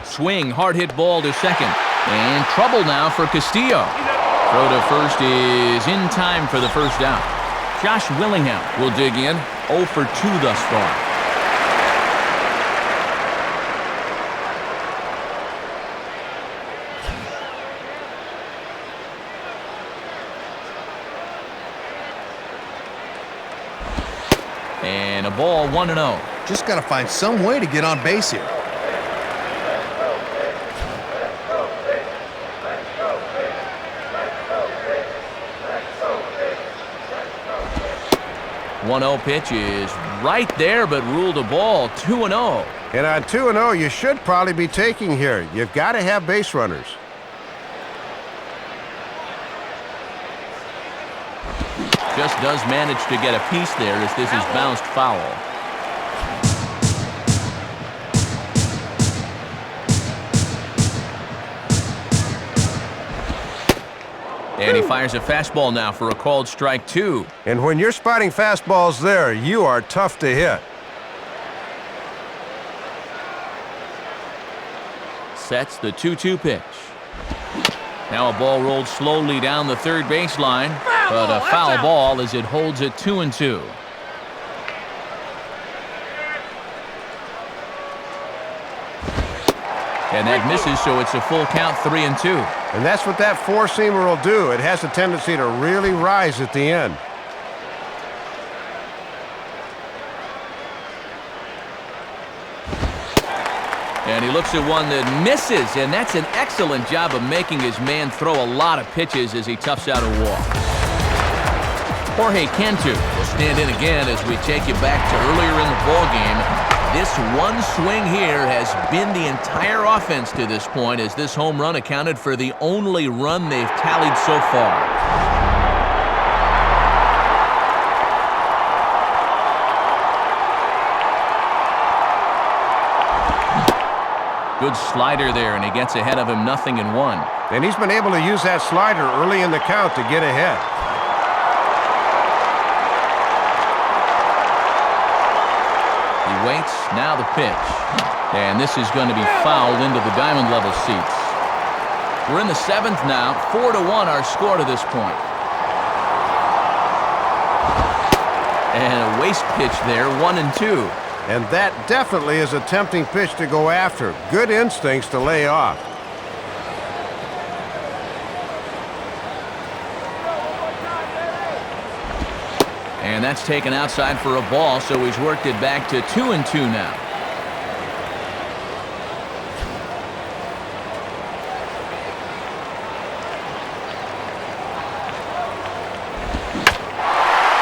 Swing, hard hit ball to second. And trouble now for Castillo. Throw to first is in time for the first out. Josh Willingham will dig in. 0 for 2 thus far. And a ball, 1-0. Just got to find some way to get on base here. One-0 pitch is right there, but ruled a ball. 2-0. And on 2-0, you should probably be taking here. You've got to have base runners. Just does manage to get a piece there as this is bounced foul. And he fires a fastball now for a called strike 2. And when you're spotting fastballs there, you are tough to hit. Sets the 2-2 pitch. Now a ball rolled slowly down the third baseline, but a foul ball as it holds it 2-2. And that misses, so it's a full count, 3-2. And that's what that four-seamer will do. It has a tendency to really rise at the end. And he looks at one that misses, and that's an excellent job of making his man throw a lot of pitches as he toughs out a walk. Jorge Cantu will stand in again as we take you back to earlier in the ballgame. This one swing here has been the entire offense to this point, as this home run accounted for the only run they've tallied so far. Good slider there, and he gets ahead of him, 0-1. And he's been able to use that slider early in the count to get ahead. He waits, now the pitch. And this is going to be fouled into the diamond level seats. We're in the 7th now, 4-1 our score to this point. And a waste pitch there, 1-2. And that definitely is a tempting pitch to go after. Good instincts to lay off. And that's taken outside for a ball, so he's worked it back to 2-2 now.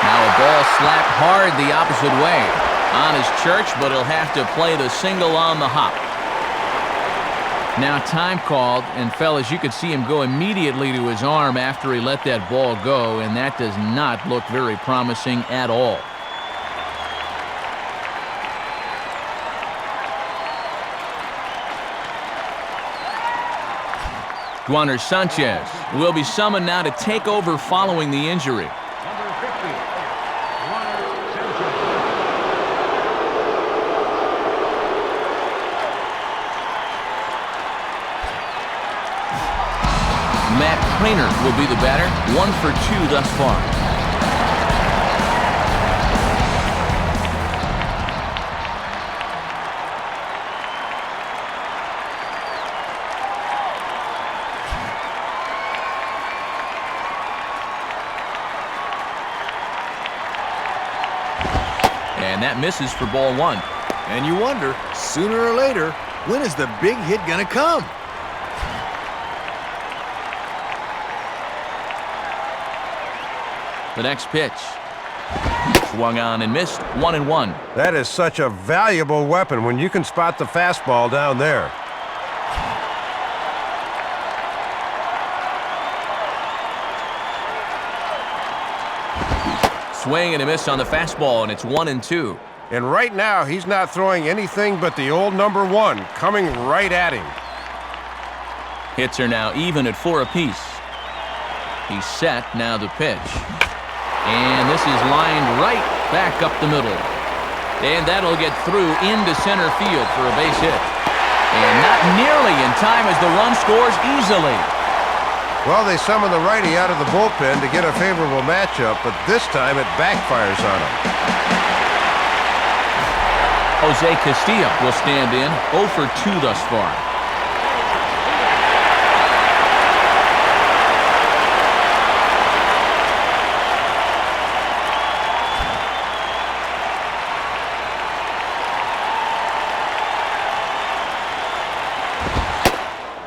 Now a ball slapped hard the opposite way. On his church, but he'll have to play the single on the hop. Now time called, and fellas, you could see him go immediately to his arm after he let that ball go, and that does not look very promising at all. Juaner Sanchez will be summoned now to take over following the injury. Matt Trainer will be the batter. 1 for 2 thus far. And that misses for ball 1. And you wonder, sooner or later, when is the big hit gonna come? The next pitch. Swung on and missed. 1-1. That is such a valuable weapon when you can spot the fastball down there. Swing and a miss on the fastball, and it's 1-2. And right now, he's not throwing anything but the old number 1 coming right at him. Hits are now even at 4 apiece. He's set. Now the pitch. And this is lined right back up the middle. And that'll get through into center field for a base hit. And not nearly in time as the run scores easily. Well, they summon the righty out of the bullpen to get a favorable matchup, but this time it backfires on him. Jose Castillo will stand in. 0 for 2 thus far.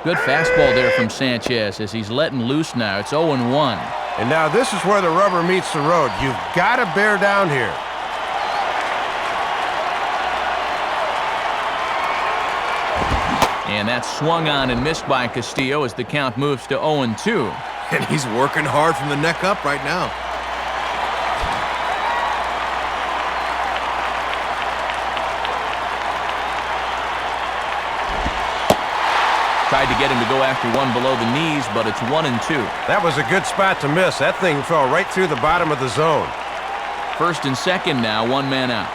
Good fastball there from Sanchez as he's letting loose now. It's 0-1. And now this is where the rubber meets the road. You've got to bear down here. And that's swung on and missed by Castillo as the count moves to 0-2. And he's working hard from the neck up right now. Tried to get him to go after one below the knees, but it's 1-2. That was a good spot to miss. That thing fell right through the bottom of the zone. First and second now, 1 man out.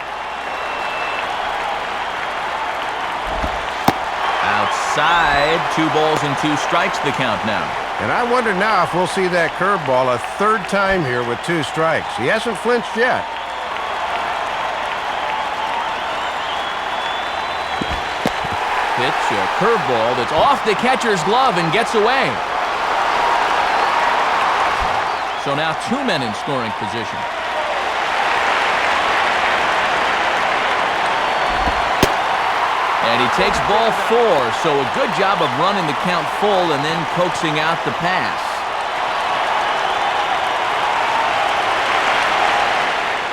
Outside, 2 balls and 2 strikes the count now. And I wonder now if we'll see that curveball a third time here with 2 strikes. He hasn't flinched yet. Pitch, a curveball that's off the catcher's glove and gets away. So now 2 men in scoring position. And he takes ball 4, so a good job of running the count full and then coaxing out the pass.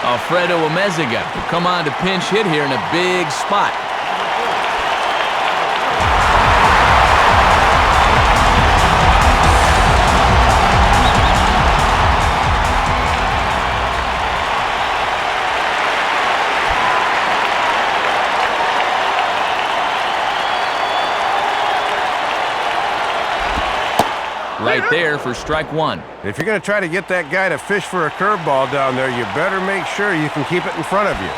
Alfredo Amezaga will come on to pinch hit here in a big spot. Right there for strike 1. If you're going to try to get that guy to fish for a curveball down there, you better make sure you can keep it in front of you.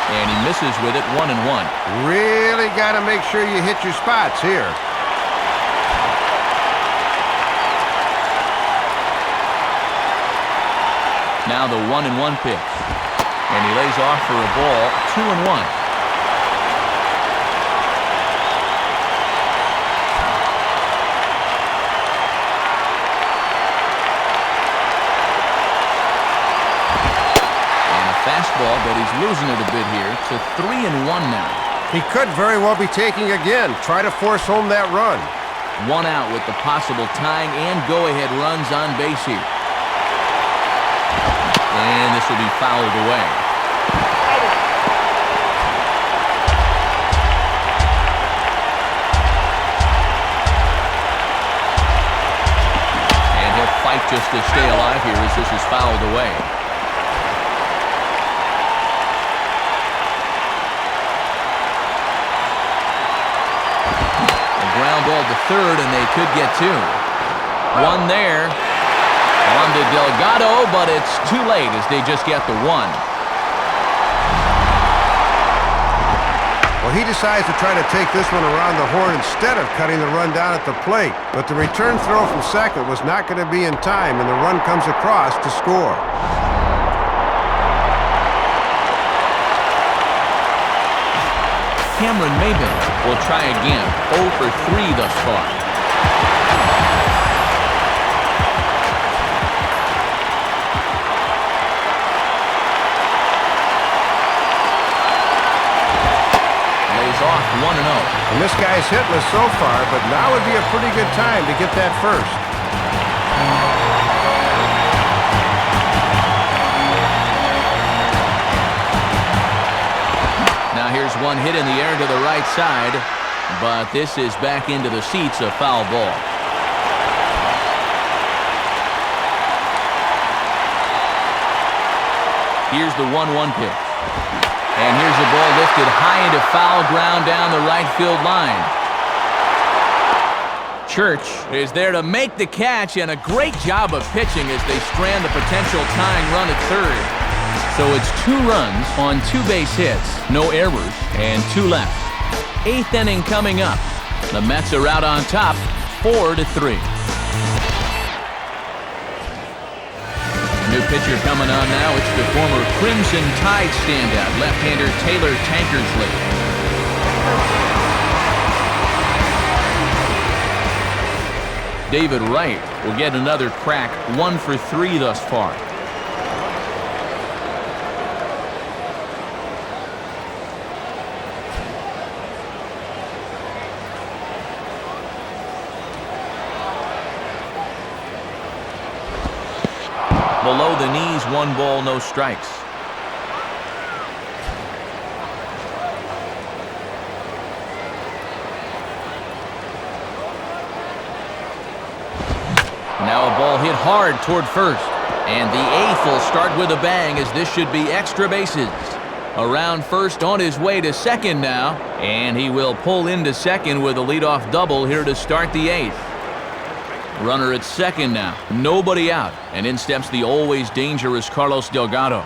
And he misses with it, 1-1. Really got to make sure you hit your spots here. Now the 1-1 pitch. And he lays off for a ball, 2-1. And a fastball, but he's losing it a bit here to 3-1 now. He could very well be taking again. Try to force home that run. 1 out with the possible tying and go-ahead runs on base here. And this will be fouled away. Just to stay alive here as this is fouled away. A ground ball to third, and they could get 2. 1 there. On to Delgado, but it's too late as they just get the 1. Well, he decides to try to take this one around the horn instead of cutting the run down at the plate. But the return throw from second was not going to be in time, and the run comes across to score. Cameron Maben will try again. 0 for 3 thus far. Off 1-0. And this guy's hitless so far, but now would be a pretty good time to get that first. Now here's one hit in the air to the right side, but this is back into the seats, a foul ball. Here's the 1-1 pitch. And here's the ball lifted high into foul ground down the right field line. Church is there to make the catch, and a great job of pitching as they strand the potential tying run at third. So it's 2 runs on 2 base hits, no errors, and 2 left. 8th inning coming up. The Mets are out on top, 4-3. New pitcher coming on now. It's the former Crimson Tide standout, left-hander Taylor Tankersley. David Wright will get another crack, 1 for 3 thus far. Below the knees, 1 ball, no strikes. Now a ball hit hard toward first. And the 8th will start with a bang, as this should be extra bases. Around first, on his way to second now. And he will pull into second with a leadoff double here to start the 8th. Runner at second now, nobody out, and in steps the always dangerous Carlos Delgado.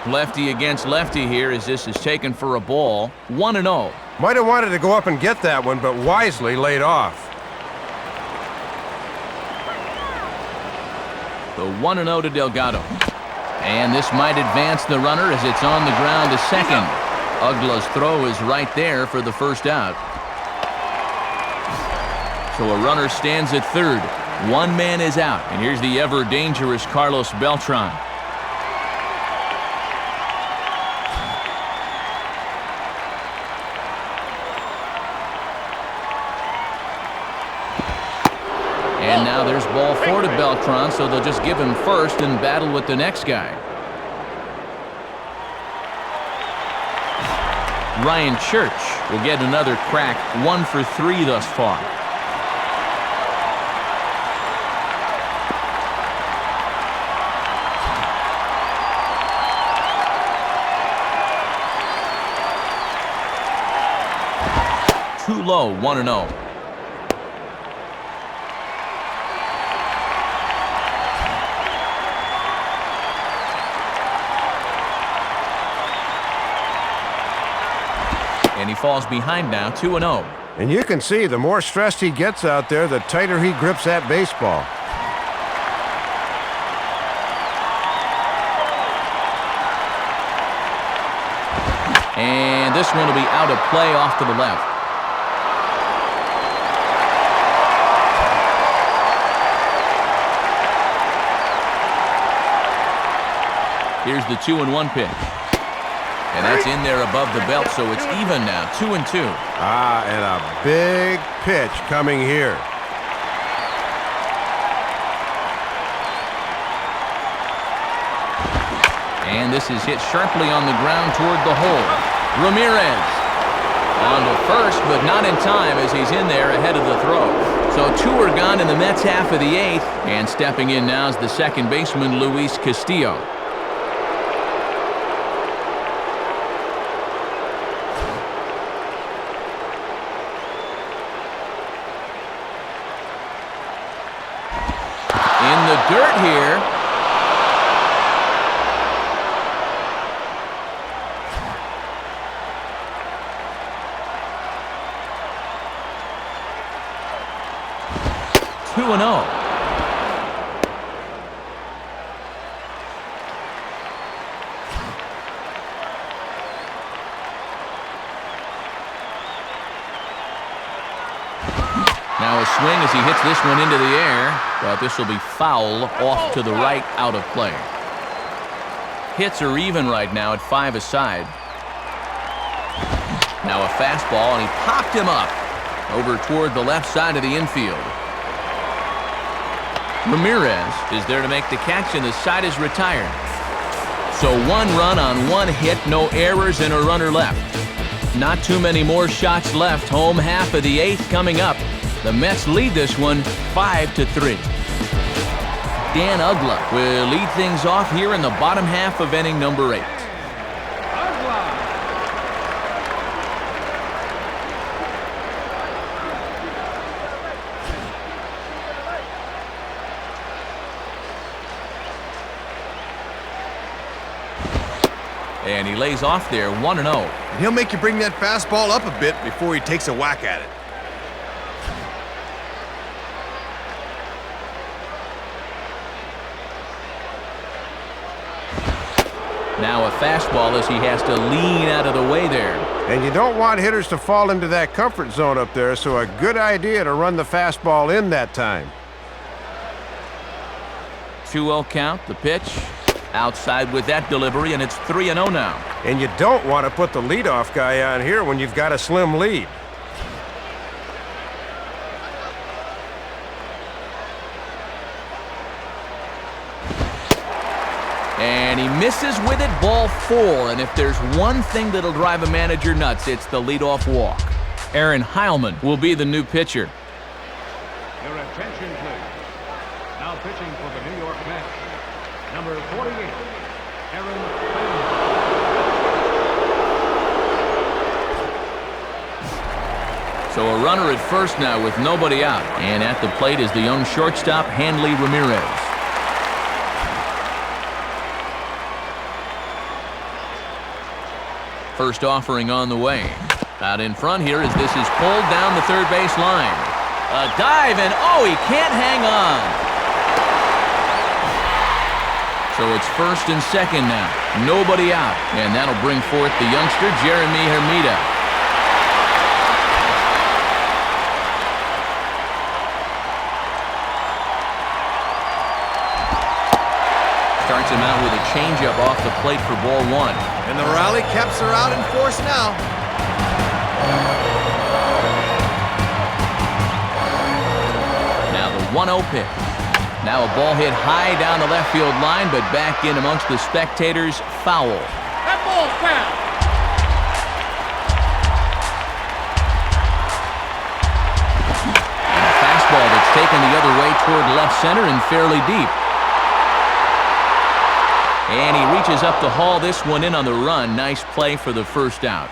Lefty against lefty here, as this is taken for a ball. 1-0. Might have wanted to go up and get that one, but wisely laid off. The 1-0 to Delgado. And this might advance the runner as it's on the ground to second. Ugla's throw is right there for the first out. So a runner stands at third. 1 man is out. And here's the ever-dangerous Carlos Beltran. And now there's ball 4 to Beltran, so they'll just give him first and battle with the next guy. Ryan Church will get another crack, 1 for 3 thus far. Too low, 1-0. And he falls behind now, 2-0. And you can see the more stressed he gets out there, the tighter he grips that baseball. And this one will be out of play off to the left. Here's the 2-1 pitch. And that's in there above the belt, so it's even now, 2-2. And a big pitch coming here. And this is hit sharply on the ground toward the hole. Ramirez on to first, but not in time as he's in there ahead of the throw. So 2 are gone in the Mets half of the 8th, and stepping in now is the second baseman, Luis Castillo. dirt here. Two and 0. Now a swing as he hits this one into the air, but this will be foul off to the right, out of play. Hits are even right now at 5 aside. Now a fastball, and he popped him up over toward the left side of the infield. Ramirez is there to make the catch, and the side is retired. So 1 run on 1 hit, no errors, and a runner left. Not too many more shots left. Home half of the 8th coming up. The Mets lead this one 5-3. Dan Uggla will lead things off here in the bottom half of inning number 8. And he lays off there 1-0. And he'll make you bring that fastball up a bit before he takes a whack at it. Now a fastball as he has to lean out of the way there. And you don't want hitters to fall into that comfort zone up there, so a good idea to run the fastball in that time. 2-0 count, the pitch. Outside with that delivery, and it's 3-0 now. And you don't want to put the leadoff guy on here when you've got a slim lead. And he misses with it, ball 4. And if there's one thing that'll drive a manager nuts, it's the leadoff walk. Aaron Heilman will be the new pitcher. Your attention, please. Now pitching for the New York Mets, number 48, Aaron Heilman. So a runner at first now with nobody out. And at the plate is the young shortstop, Hanley Ramirez. First offering on the way. Out in front here as this is pulled down the third base line. A dive, and oh, he can't hang on. So it's first and second now. Nobody out. And that'll bring forth the youngster, Jeremy Hermida. Starts him out with a changeup off the plate for ball 1. And the rally caps are out in force now. Now the 1-0 pitch. Now a ball hit high down the left field line, but back in amongst the spectators, foul. That ball's foul. And a fastball that's taken the other way toward left center and fairly deep. And he reaches up to haul this one in on the run. Nice play for the first out.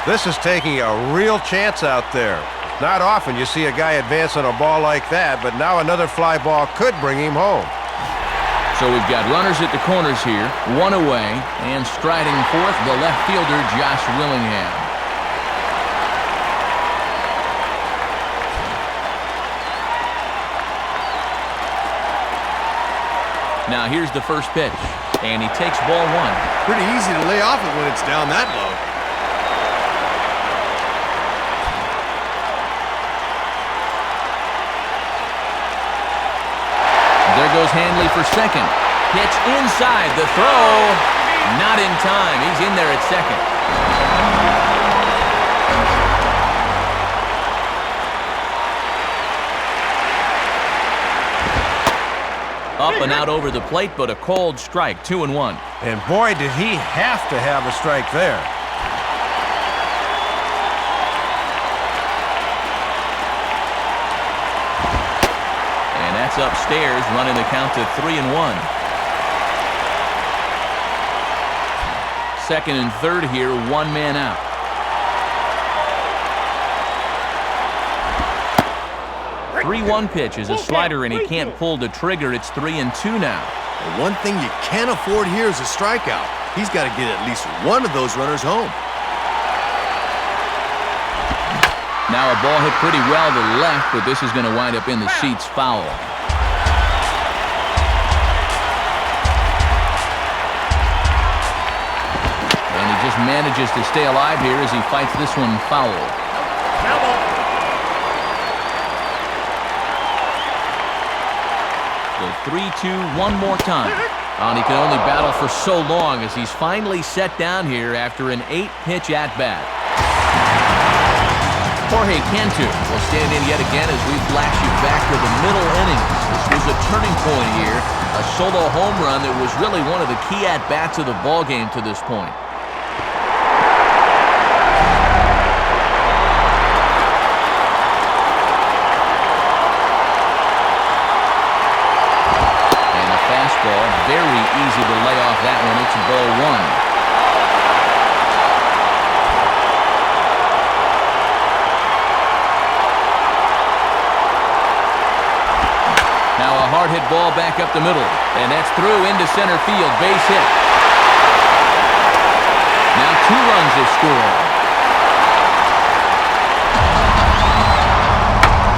This is taking a real chance out there. Not often you see a guy advance on a ball like that, but now another fly ball could bring him home. So we've got runners at the corners here, 1 away, and striding forth the left fielder, Josh Willingham. Now here's the first pitch, and he takes ball 1. Pretty easy to lay off it when it's down that low. There goes Hanley for second. Pitch inside, the throw, not in time. He's in there at second. Up and out over the plate, but a cold strike, 2-1. And boy, did he have to have a strike there. And that's upstairs, running the count to 3-1. Second and third here, 1 man out. 3-1 pitch is a slider, and he can't pull the trigger. It's 3-2 now. The one thing you can't afford here is a strikeout. He's got to get at least one of those runners home. Now a ball hit pretty well to the left, but this is going to wind up in the seats foul. And he just manages to stay alive here as he fights this one foul. Foul ball. The 3-2 one more time. And he can only battle for so long as he's finally set down here after an 8-pitch at-bat. Jorge Cantu will stand in yet again as we flash you back to the middle innings. This was a turning point here, a solo home run that was really one of the key at-bats of the ballgame to this point. And a fastball, very easy to lay off that one. It's ball one. Now a hard hit ball back up the middle, and that's through into center field, base hit. Now 2 runs have scored.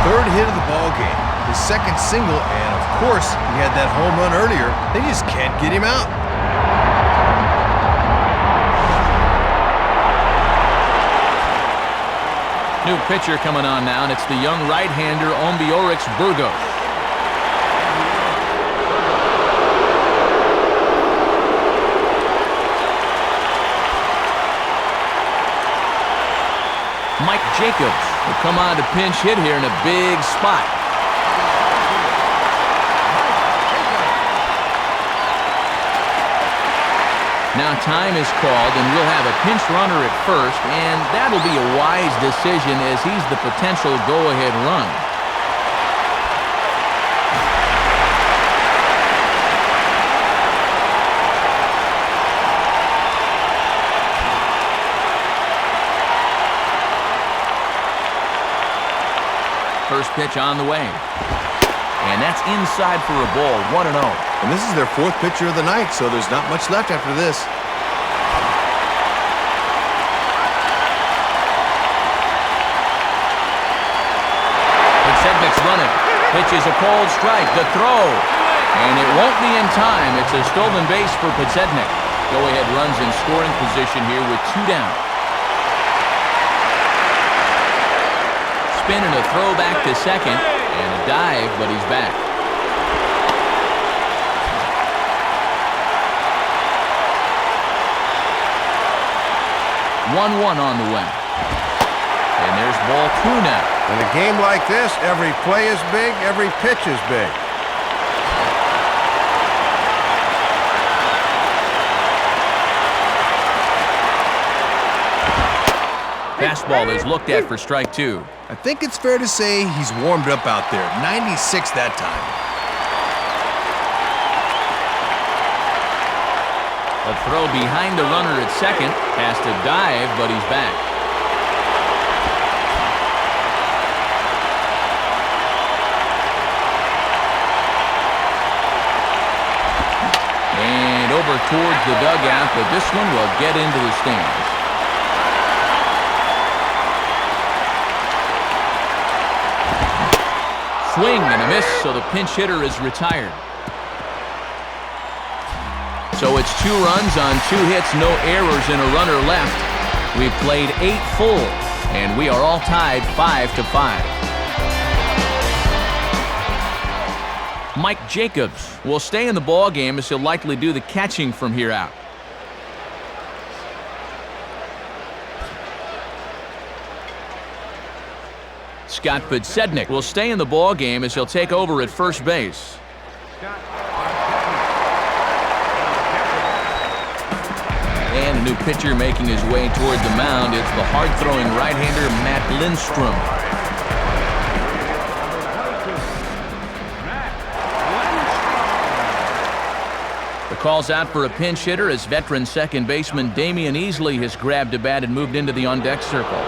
Third hit of the ball game, his second single, and of course he had that home run earlier. They just can't get him out. New pitcher coming on now, and it's the young right-hander Ombiorix Burgos. Mike Jacobs will come on to pinch hit here in a big spot. Now time is called, and we'll have a pinch runner at first, and that'll be a wise decision as he's the potential go-ahead run. First pitch on the way. And that's inside for a ball, 1-0. And this is their 4th pitcher of the night, so there's not much left after this. Sedmick's running. Pitch is a cold strike. The throw. And it won't be in time. It's a stolen base for Podsednik. Go-ahead runs in scoring position here with 2 down. Spin and a throw back to second, and a dive, but he's back. One on the way. And there's ball 2 now. In a game like this, every play is big, every pitch is big. Fastball is looked at for strike 2. I think it's fair to say he's warmed up out there. 96 that time. A throw behind the runner at second. Has to dive, but he's back. And over towards the dugout, but this one will get into the stands. Swing and a miss, so the pinch hitter is retired. So it's 2 runs on 2 hits, no errors, and a runner left. We've played 8 full, and we are all tied 5-5. Mike Jacobs will stay in the ball game as he'll likely do the catching from here out. Scott Podsednik will stay in the ball game as he'll take over at first base. And a new pitcher making his way toward the mound. It's the hard-throwing right-hander Matt Lindstrom. The call's out for a pinch hitter as veteran second baseman Damian Easley has grabbed a bat and moved into the on-deck circle.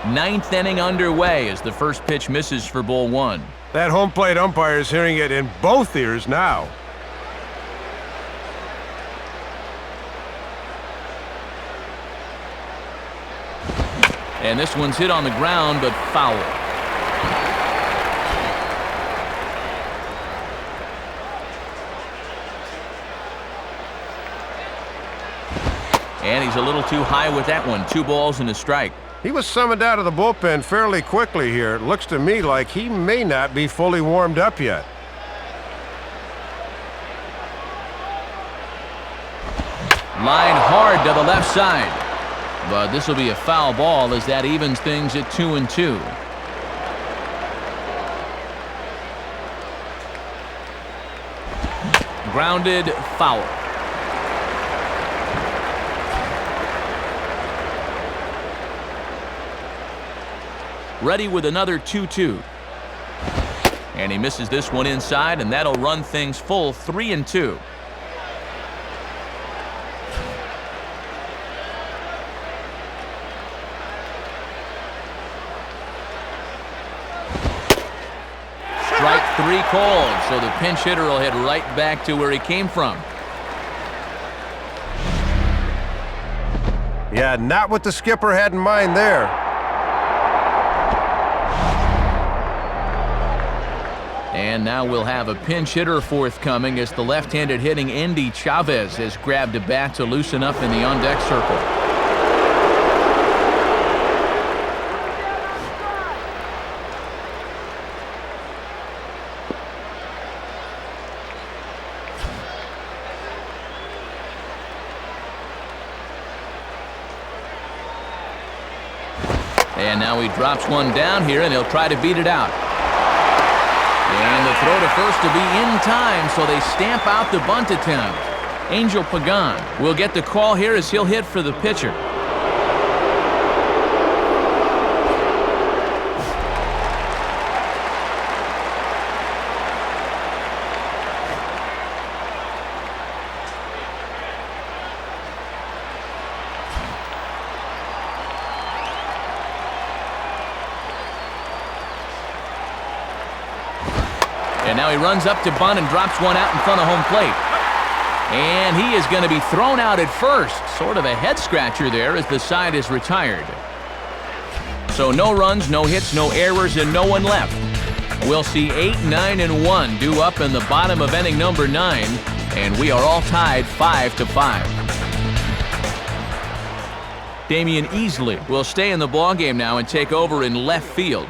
Ninth inning underway as the first pitch misses for ball one. That home plate umpire is hearing it in both ears now. And this one's hit on the ground, but foul. And he's a little too high with that one. 2 balls and a strike. He was summoned out of the bullpen fairly quickly here. It looks to me like he may not be fully warmed up yet. Line hard to the left side. But this will be a foul ball as that evens things at 2-2. Grounded, foul. Ready with another 2-2. And he misses this one inside, and that'll run things full 3-2. Strike 3 called, so the pinch hitter will head right back to where he came from. Yeah, not what the skipper had in mind there. And now we'll have a pinch hitter forthcoming as the left-handed hitting Andy Chavez has grabbed a bat to loosen up in the on-deck circle. And now he drops one down here, and he'll try to beat it out. And the throw to first to be in time, so they stamp out the bunt attempt. Angel Pagan will get the call here as he'll hit for the pitcher. And now he runs up to bunt and drops one out in front of home plate. And he is going to be thrown out at first. Sort of a head-scratcher there as the side is retired. So no runs, no hits, no errors, and no one left. We'll see 8, 9, and 1 due up in the bottom of inning number 9. And we are all tied 5-5. Damian Easley will stay in the ballgame now and take over in left field.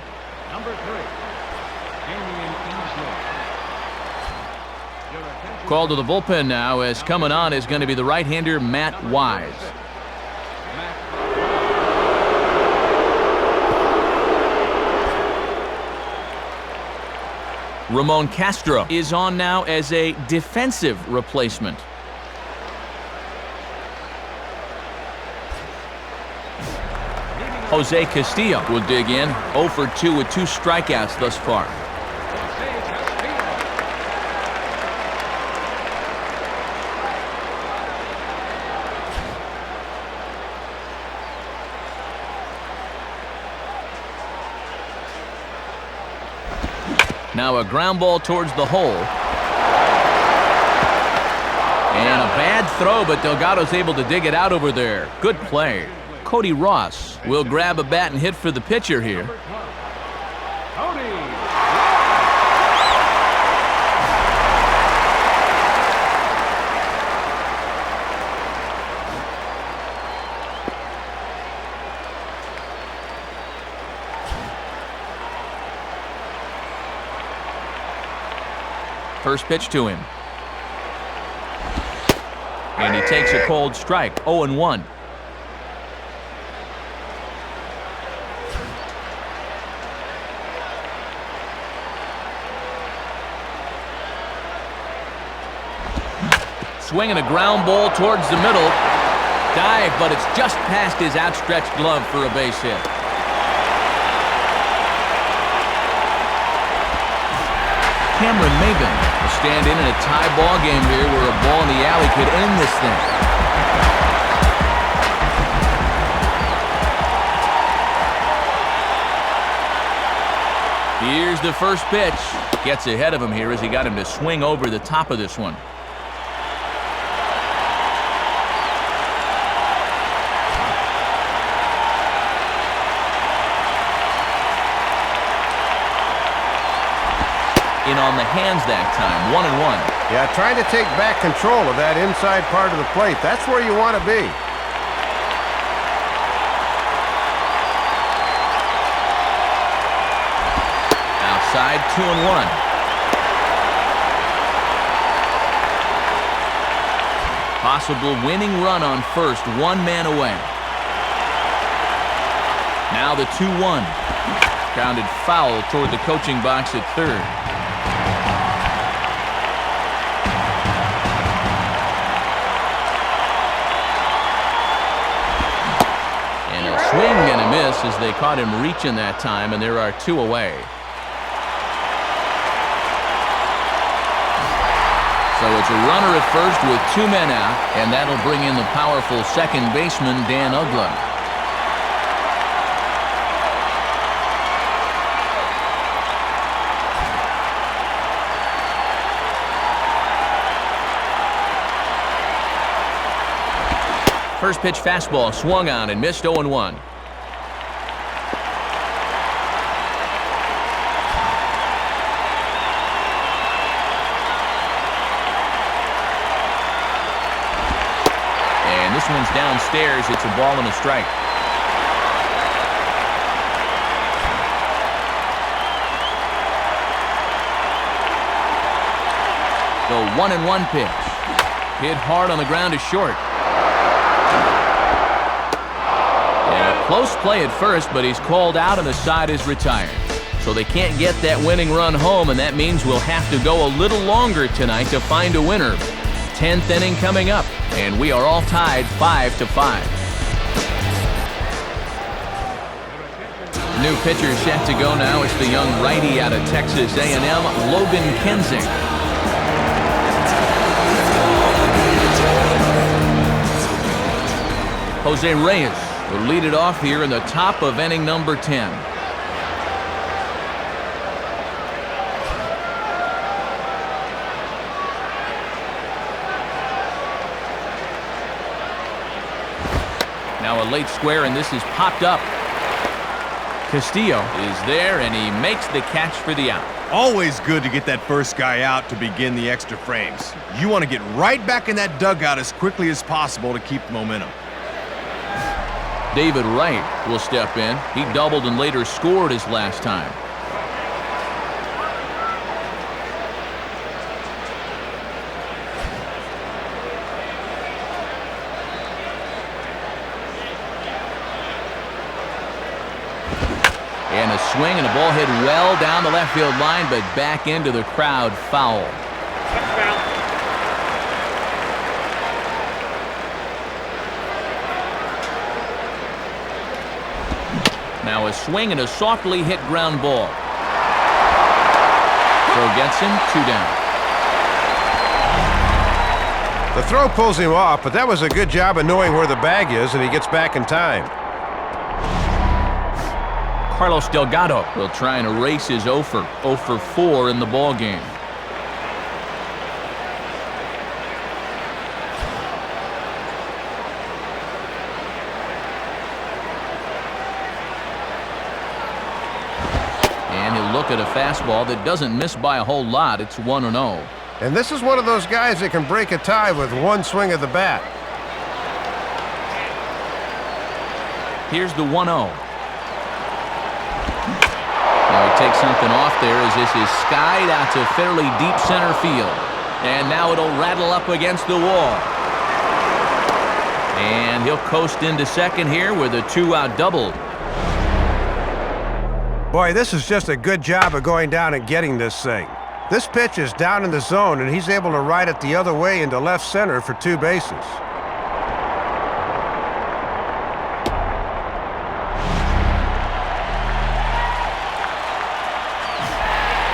Called to the bullpen now, as coming on is going to be the right-hander Matt Wise. Ramon Castro is on now as a defensive replacement. Jose Castillo will dig in, 0 for 2 with 2 strikeouts thus far. Now a ground ball towards the hole. And a bad throw, but Delgado's able to dig it out over there. Good play. Cody Ross will grab a bat and hit for the pitcher here. First pitch to him. And he takes a cold strike, 0-1. Swinging a ground ball towards the middle. Dive, but it's just past his outstretched glove for a base hit. Cameron Maybin will stand in a tie ball game here where a ball in the alley could end this thing. Here's the first pitch. Gets ahead of him here as he got him to swing over the top of this one. In on the hands that time, 1-1. Yeah, trying to take back control of that inside part of the plate. That's where you want to be. Outside, 2-1. Possible winning run on first, one man away. Now the 2-1. Grounded foul toward the coaching box at third. And a swing and a miss as they caught him reaching that time, and there are two away. So it's a runner at first with two men out, and that'll bring in the powerful second baseman, Dan Uggla. First pitch fastball swung on and missed 0-1. And this one's downstairs. It's a ball and a strike. The 1-1 pitch. Hit hard on the ground to short. Close play at first, but he's called out and the side is retired. So they can't get that winning run home, and that means we'll have to go a little longer tonight to find a winner. 10th inning coming up, and we are all tied 5-5. New pitcher set to go now. It's the young righty out of Texas A&M, Logan Kensing. Jose Reyes will lead it off here in the top of inning number 10. Now a late square, and this is popped up. Castillo is there, and he makes the catch for the out. Always good to get that first guy out to begin the extra frames. You want to get right back in that dugout as quickly as possible to keep the momentum. David Wright will step in. He doubled and later scored his last time. And a swing and a ball hit well down the left field line, but back into the crowd, foul. Now a swing and a softly hit ground ball. Throw gets him, 2 down. The throw pulls him off, but that was a good job of knowing where the bag is, and he gets back in time. Carlos Delgado will try and erase his 0 for 4 in the ball game. Look at a fastball that doesn't miss by a whole lot. It's 1-0. And this is one of those guys that can break a tie with one swing of the bat. Here's the 1-0. Now he takes something off there as this is skied out to fairly deep center field. And now it'll rattle up against the wall. And he'll coast into second here with a 2-out double. Boy, this is just a good job of going down and getting this thing. This pitch is down in the zone, and he's able to ride it the other way into left center for 2 bases.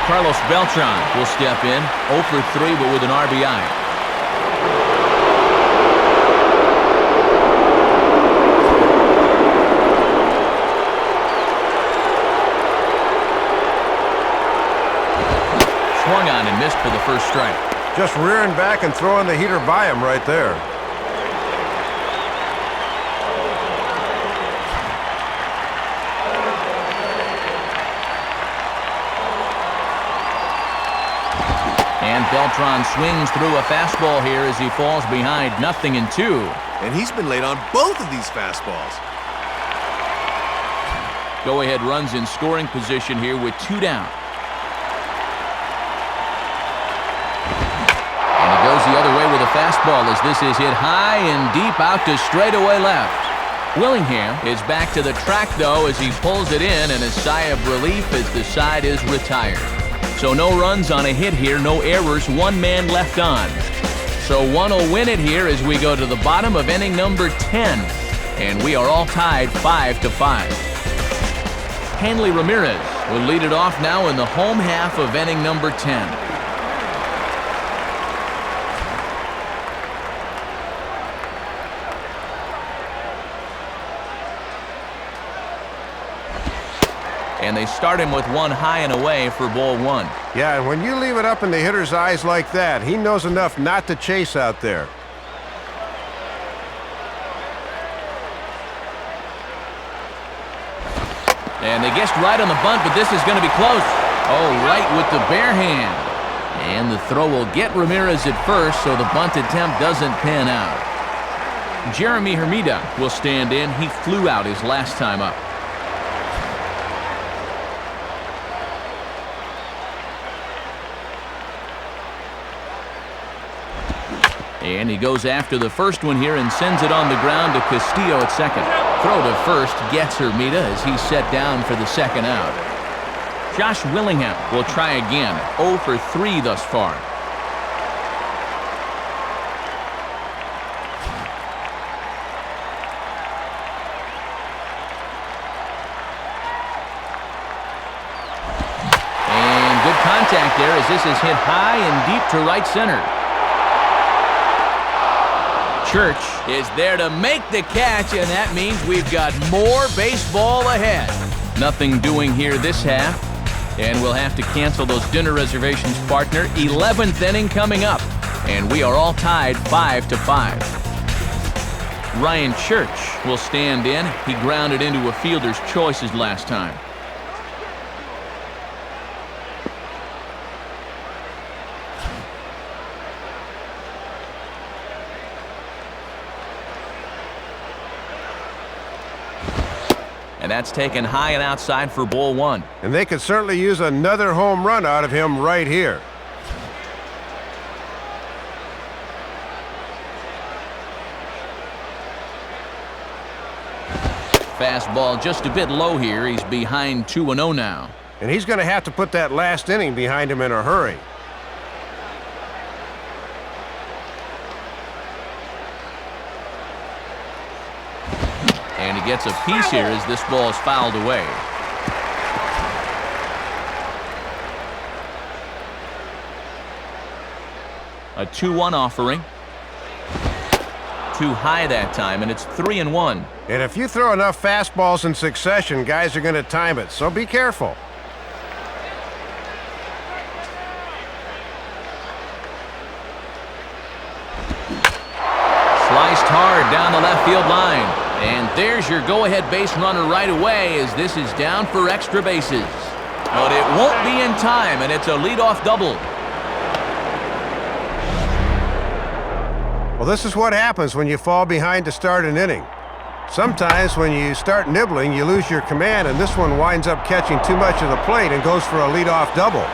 Carlos Beltran will step in, 0 for 3, but with an RBI. swung on and missed for the first strike. Just rearing back and throwing the heater by him right there. And Beltran swings through a fastball here as he falls behind 0-2. And he's been late on both of these fastballs. Go-ahead runs in scoring position here with 2 down. And he goes the other way with a fastball as this is hit high and deep out to straightaway left. Willingham is back to the track, though, as he pulls it in, and a sigh of relief as the side is retired. So no runs on a hit here, no errors, 1 man left on. So one will win it here as we go to the bottom of inning number 10. And we are all tied 5-5. Hanley Ramirez will lead it off now in the home half of inning number 10. And they start him with 1 high and away for ball 1. Yeah, and when you leave it up in the hitter's eyes like that, he knows enough not to chase out there. And they guessed right on the bunt, but this is going to be close. Oh, right with the bare hand. And the throw will get Ramirez at first, so the bunt attempt doesn't pan out. Jeremy Hermida will stand in. He flew out his last time up. And he goes after the first one here and sends it on the ground to Castillo at second. Throw to first gets Hermida as he's set down for the second out. Josh Willingham will try again. 0 for 3 thus far. And good contact there as this is hit high and deep to right center. Church is there to make the catch, and that means we've got more baseball ahead. Nothing doing here this half, and we'll have to cancel those dinner reservations, partner. 11th inning coming up, and we are all tied 5-5. Ryan Church will stand in. He grounded into a fielder's choices last time. And that's taken high and outside for ball 1. And they could certainly use another home run out of him right here. Fastball just a bit low here. He's behind 2-0 now. And he's going to have to put that last inning behind him in a hurry. And he gets a piece here as this ball is fouled away. A 2-1 offering. Too high that time, and it's 3-1. And if you throw enough fastballs in succession, guys are going to time it, so be careful. Sliced hard down the left field line. And there's your go-ahead base runner right away as this is down for extra bases. But it won't be in time, and it's a leadoff double. Well, this is what happens when you fall behind to start an inning. Sometimes when you start nibbling, you lose your command, and this one winds up catching too much of the plate and goes for a leadoff double.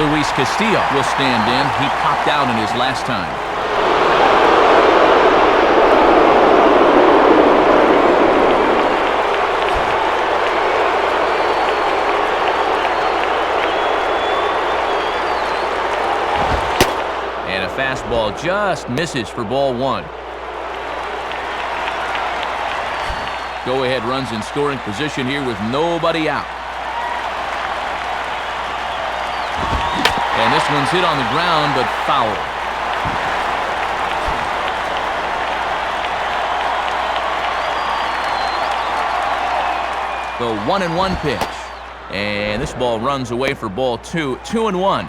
Luis Castillo will stand in. He popped out in his last time. And a fastball just misses for ball 1. Go-ahead runs in scoring position here with nobody out. And this one's hit on the ground, but foul. The 1-1 pitch. And this ball runs away for ball 2, 2-1.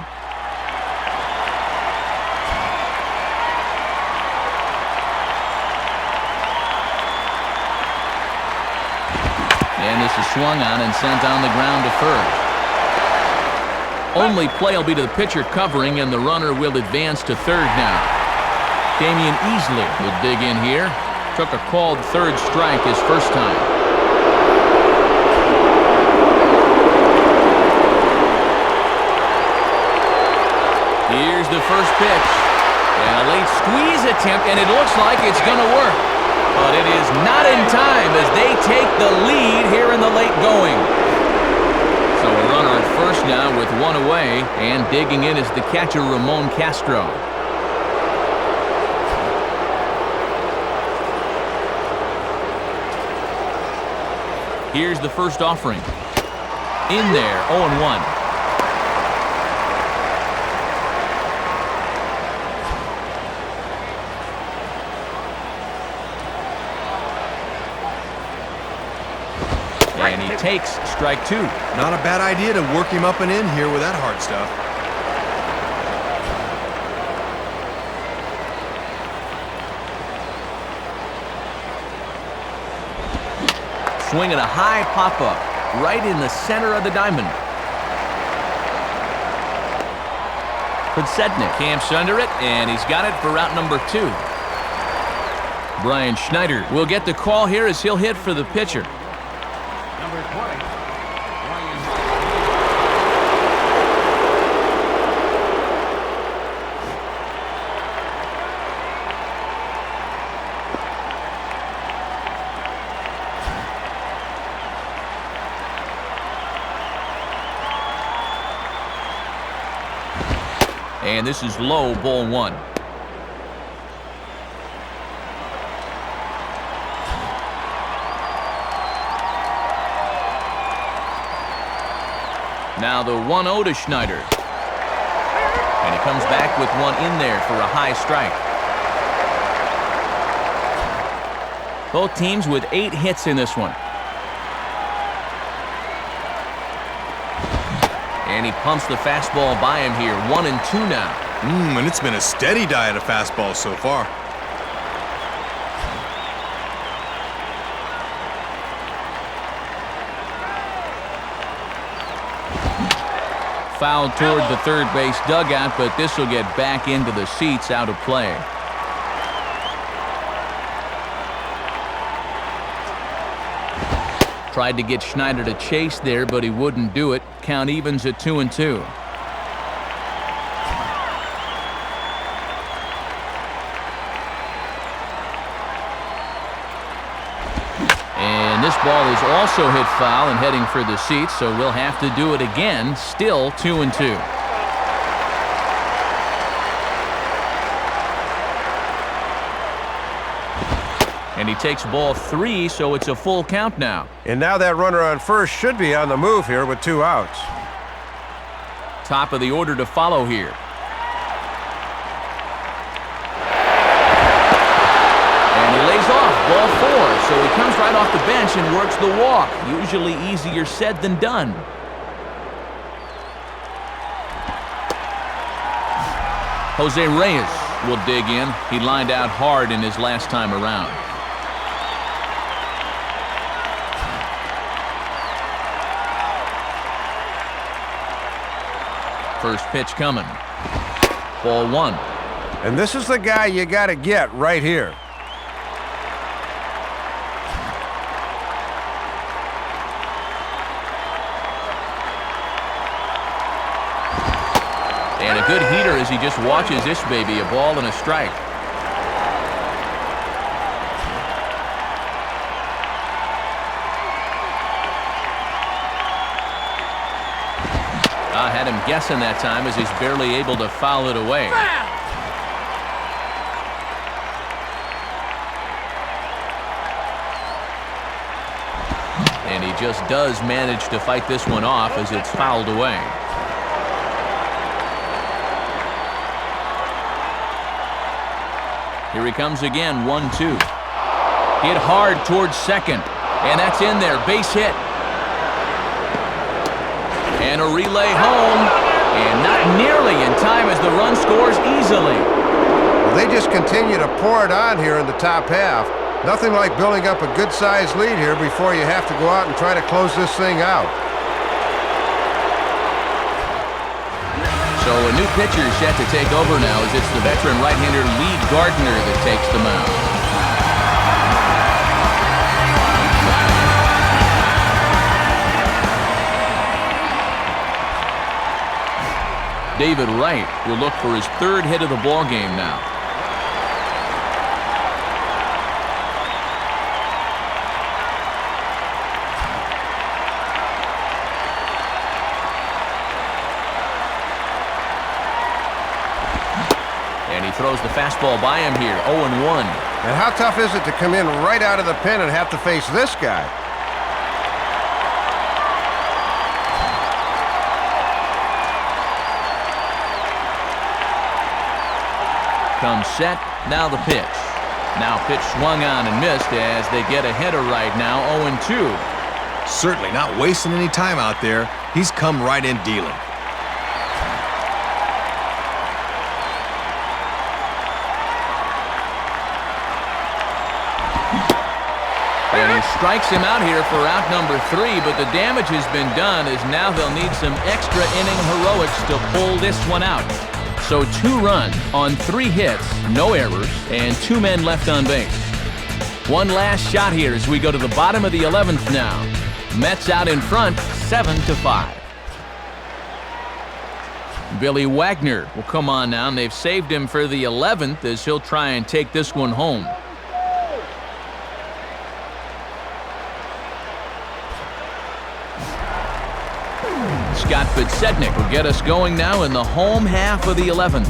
And this is swung on and sent on the ground to first. Only play will be to the pitcher covering, and the runner will advance to third now. Damian Easley will dig in here. Took a called third strike his first time. Here's the first pitch. And a late squeeze attempt, and it looks like it's going to work. But it is not in time as they take the lead here in the late going. So a runner at first now with one away, and digging in is the catcher Ramon Castro. Here's the first offering. In there, 0-1. And he takes strike 2. Not a bad idea to work him up and in here with that hard stuff. Swinging a high pop-up right in the center of the diamond. Podsednik camps under it, and he's got it for route number 2. Brian Schneider will get the call here as he'll hit for the pitcher. Number 20, Brian. And this is low, ball 1. Now the 1-0 to Schneider. And he comes back with one in there for a high strike. Both teams with 8 hits in this one. And he pumps the fastball by him here. 1-2 now. And it's been a steady diet of fastballs so far. Foul toward the third base dugout, but this will get back into the seats, out of play. Tried to get Schneider to chase there, but he wouldn't do it. Count evens at 2-2. And this ball is also hit foul and heading for the seats, so we'll have to do it again. Still 2-2. And he takes ball 3, so it's a full count now. And now that runner on first should be on the move here with 2 outs. Top of the order to follow here. And he lays off, ball 4, so he comes right off the bench and works the walk. Usually easier said than done. Jose Reyes will dig in. He lined out hard in his last time around. First pitch coming. Ball 1. And this is the guy you got to get right here. And a good heater as he just watches this baby, a ball and a strike. I had him guessing that time as he's barely able to foul it away. And he just does manage to fight this one off as it's fouled away. Here he comes again, 1-2. Hit hard towards second, and that's in there, base hit. And a relay home. And not nearly in time as the run scores easily. Well, they just continue to pour it on here in the top half. Nothing like building up a good-sized lead here before you have to go out and try to close this thing out. So a new pitcher is set to take over now as it's the veteran right-hander Lee Gardner that takes the mound. David Wright will look for his third hit of the ball game now. And he throws the fastball by him here, 0-1. And how tough is it to come in right out of the pen and have to face this guy? Comes set, now the pitch. Now pitch swung on and missed as they get ahead of Wright now, 0-2. Certainly not wasting any time out there. He's come right in dealing. And he strikes him out here for out number 3, but the damage has been done as now they'll need some extra inning heroics to pull this one out. So 2 runs on 3 hits, no errors, and 2 men left on base. One last shot here as we go to the bottom of the 11th now. Mets out in front, 7-5. Billy Wagner will come on now, and they've saved him for the 11th as he'll try and take this one home. Scott Podsednik will get us going now in the home half of the 11th.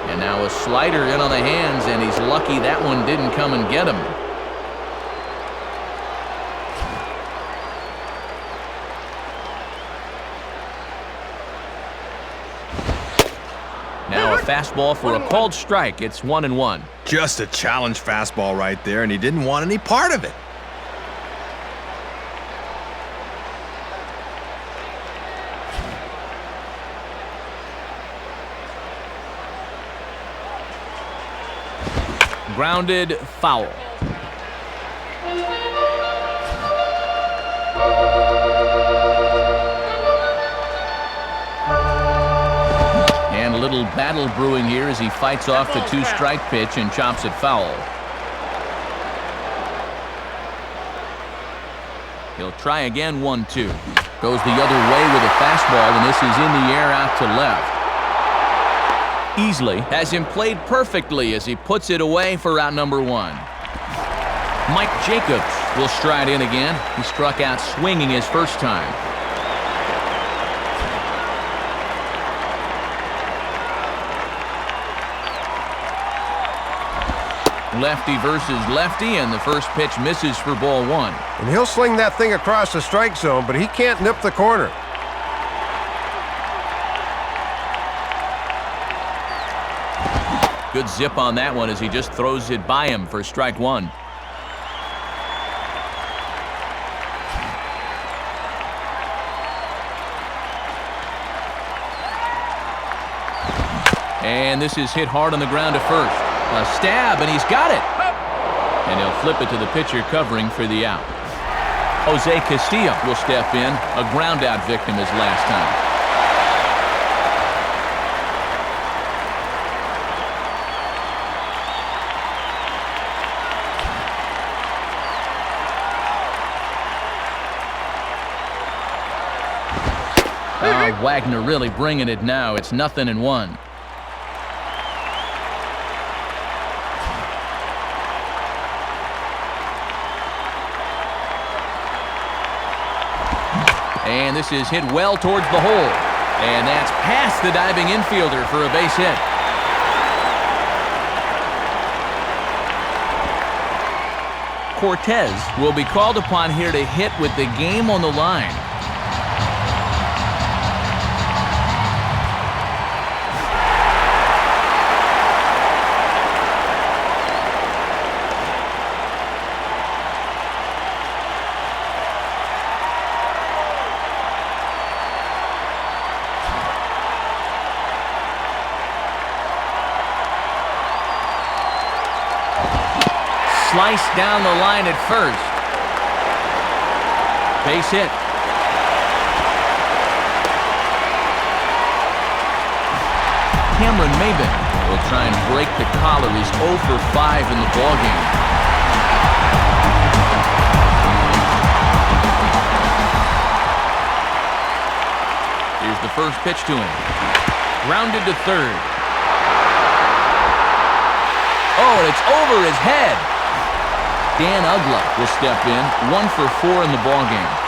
And now a slider in on the hands, and he's lucky that one didn't come and get him. Now a fastball for a called strike. It's 1-1. Just a challenge fastball right there, and he didn't want any part of it. Grounded foul. And a little battle brewing here as he fights off the 2-strike pitch and chops it foul. He'll try again, 1-2. Goes the other way with a fastball, and this is in the air out to left. Easley has him played perfectly as he puts it away for out number 1. Mike Jacobs will stride in again. He struck out swinging his first time. Lefty versus lefty, and the first pitch misses for ball 1. And he'll sling that thing across the strike zone, but he can't nip the corner. Good zip on that one as he just throws it by him for strike 1. And this is hit hard on the ground to first. A stab, and he's got it. And he'll flip it to the pitcher covering for the out. Jose Castillo will step in, a ground out victim his last time. Wagner really bringing it now. It's 0-1. And this is hit well towards the hole. And that's past the diving infielder for a base hit. Cortez will be called upon here to hit with the game on the line. sliced down the line at first. Base hit. Cameron Maben will try and break the collar. He's 0 for 5 in the ballgame. Here's the first pitch to him. Grounded to third. Oh, and it's over his head. Dan Uggla will step in, 1 for 4 in the ballgame.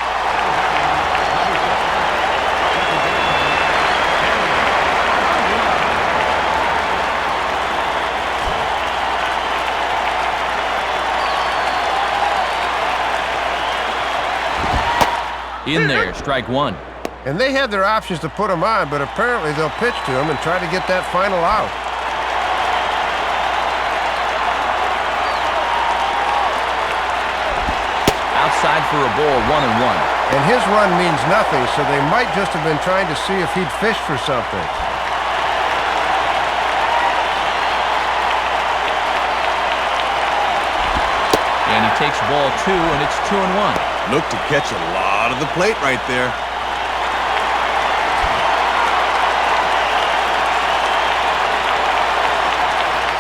In there, strike 1. And they had their options to put him on, but apparently they'll pitch to him and try to get that final out. Outside for a ball, 1-1. And his run means nothing, so they might just have been trying to see if he'd fish for something. And he takes ball 2, and it's 2-1. Look to catch a lot of the plate right there.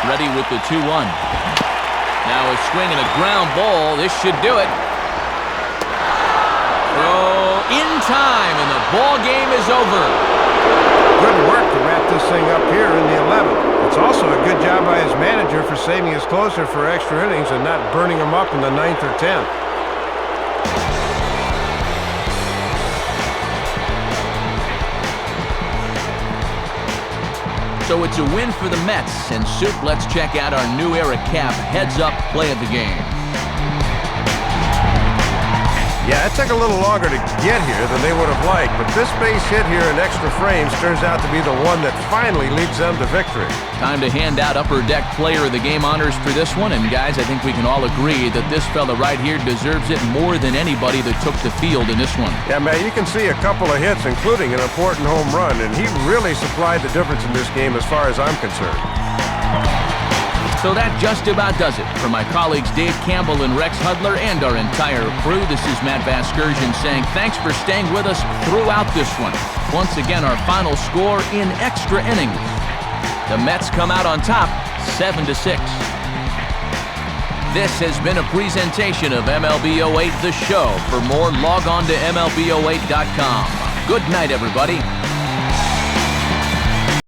Ready with the 2-1. Now a swing and a ground ball. This should do it. Throw in time, and the ball game is over. Good work to wrap this thing up here in the 11th. It's also a good job by his manager for saving his closer for extra innings and not burning him up in the 9th or 10th. So it's a win for the Mets. And Soup, let's check out our new era cap heads-up play of the game. Yeah, it took a little longer to get here than they would have liked, but this base hit here in extra frames turns out to be the one that finally leads them to victory. Time to hand out Upper Deck Player of the Game honors for this one, and guys, I think we can all agree that this fella right here deserves it more than anybody that took the field in this one. Yeah, man, you can see a couple of hits, including an important home run, and he really supplied the difference in this game as far as I'm concerned. So that just about does it. For my colleagues Dave Campbell and Rex Hudler and our entire crew, this is Matt Vasgersian saying thanks for staying with us throughout this one. Once again, our final score in extra innings. The Mets come out on top, 7-6. This has been a presentation of MLB 08 The Show. For more, log on to MLB08.com. Good night, everybody.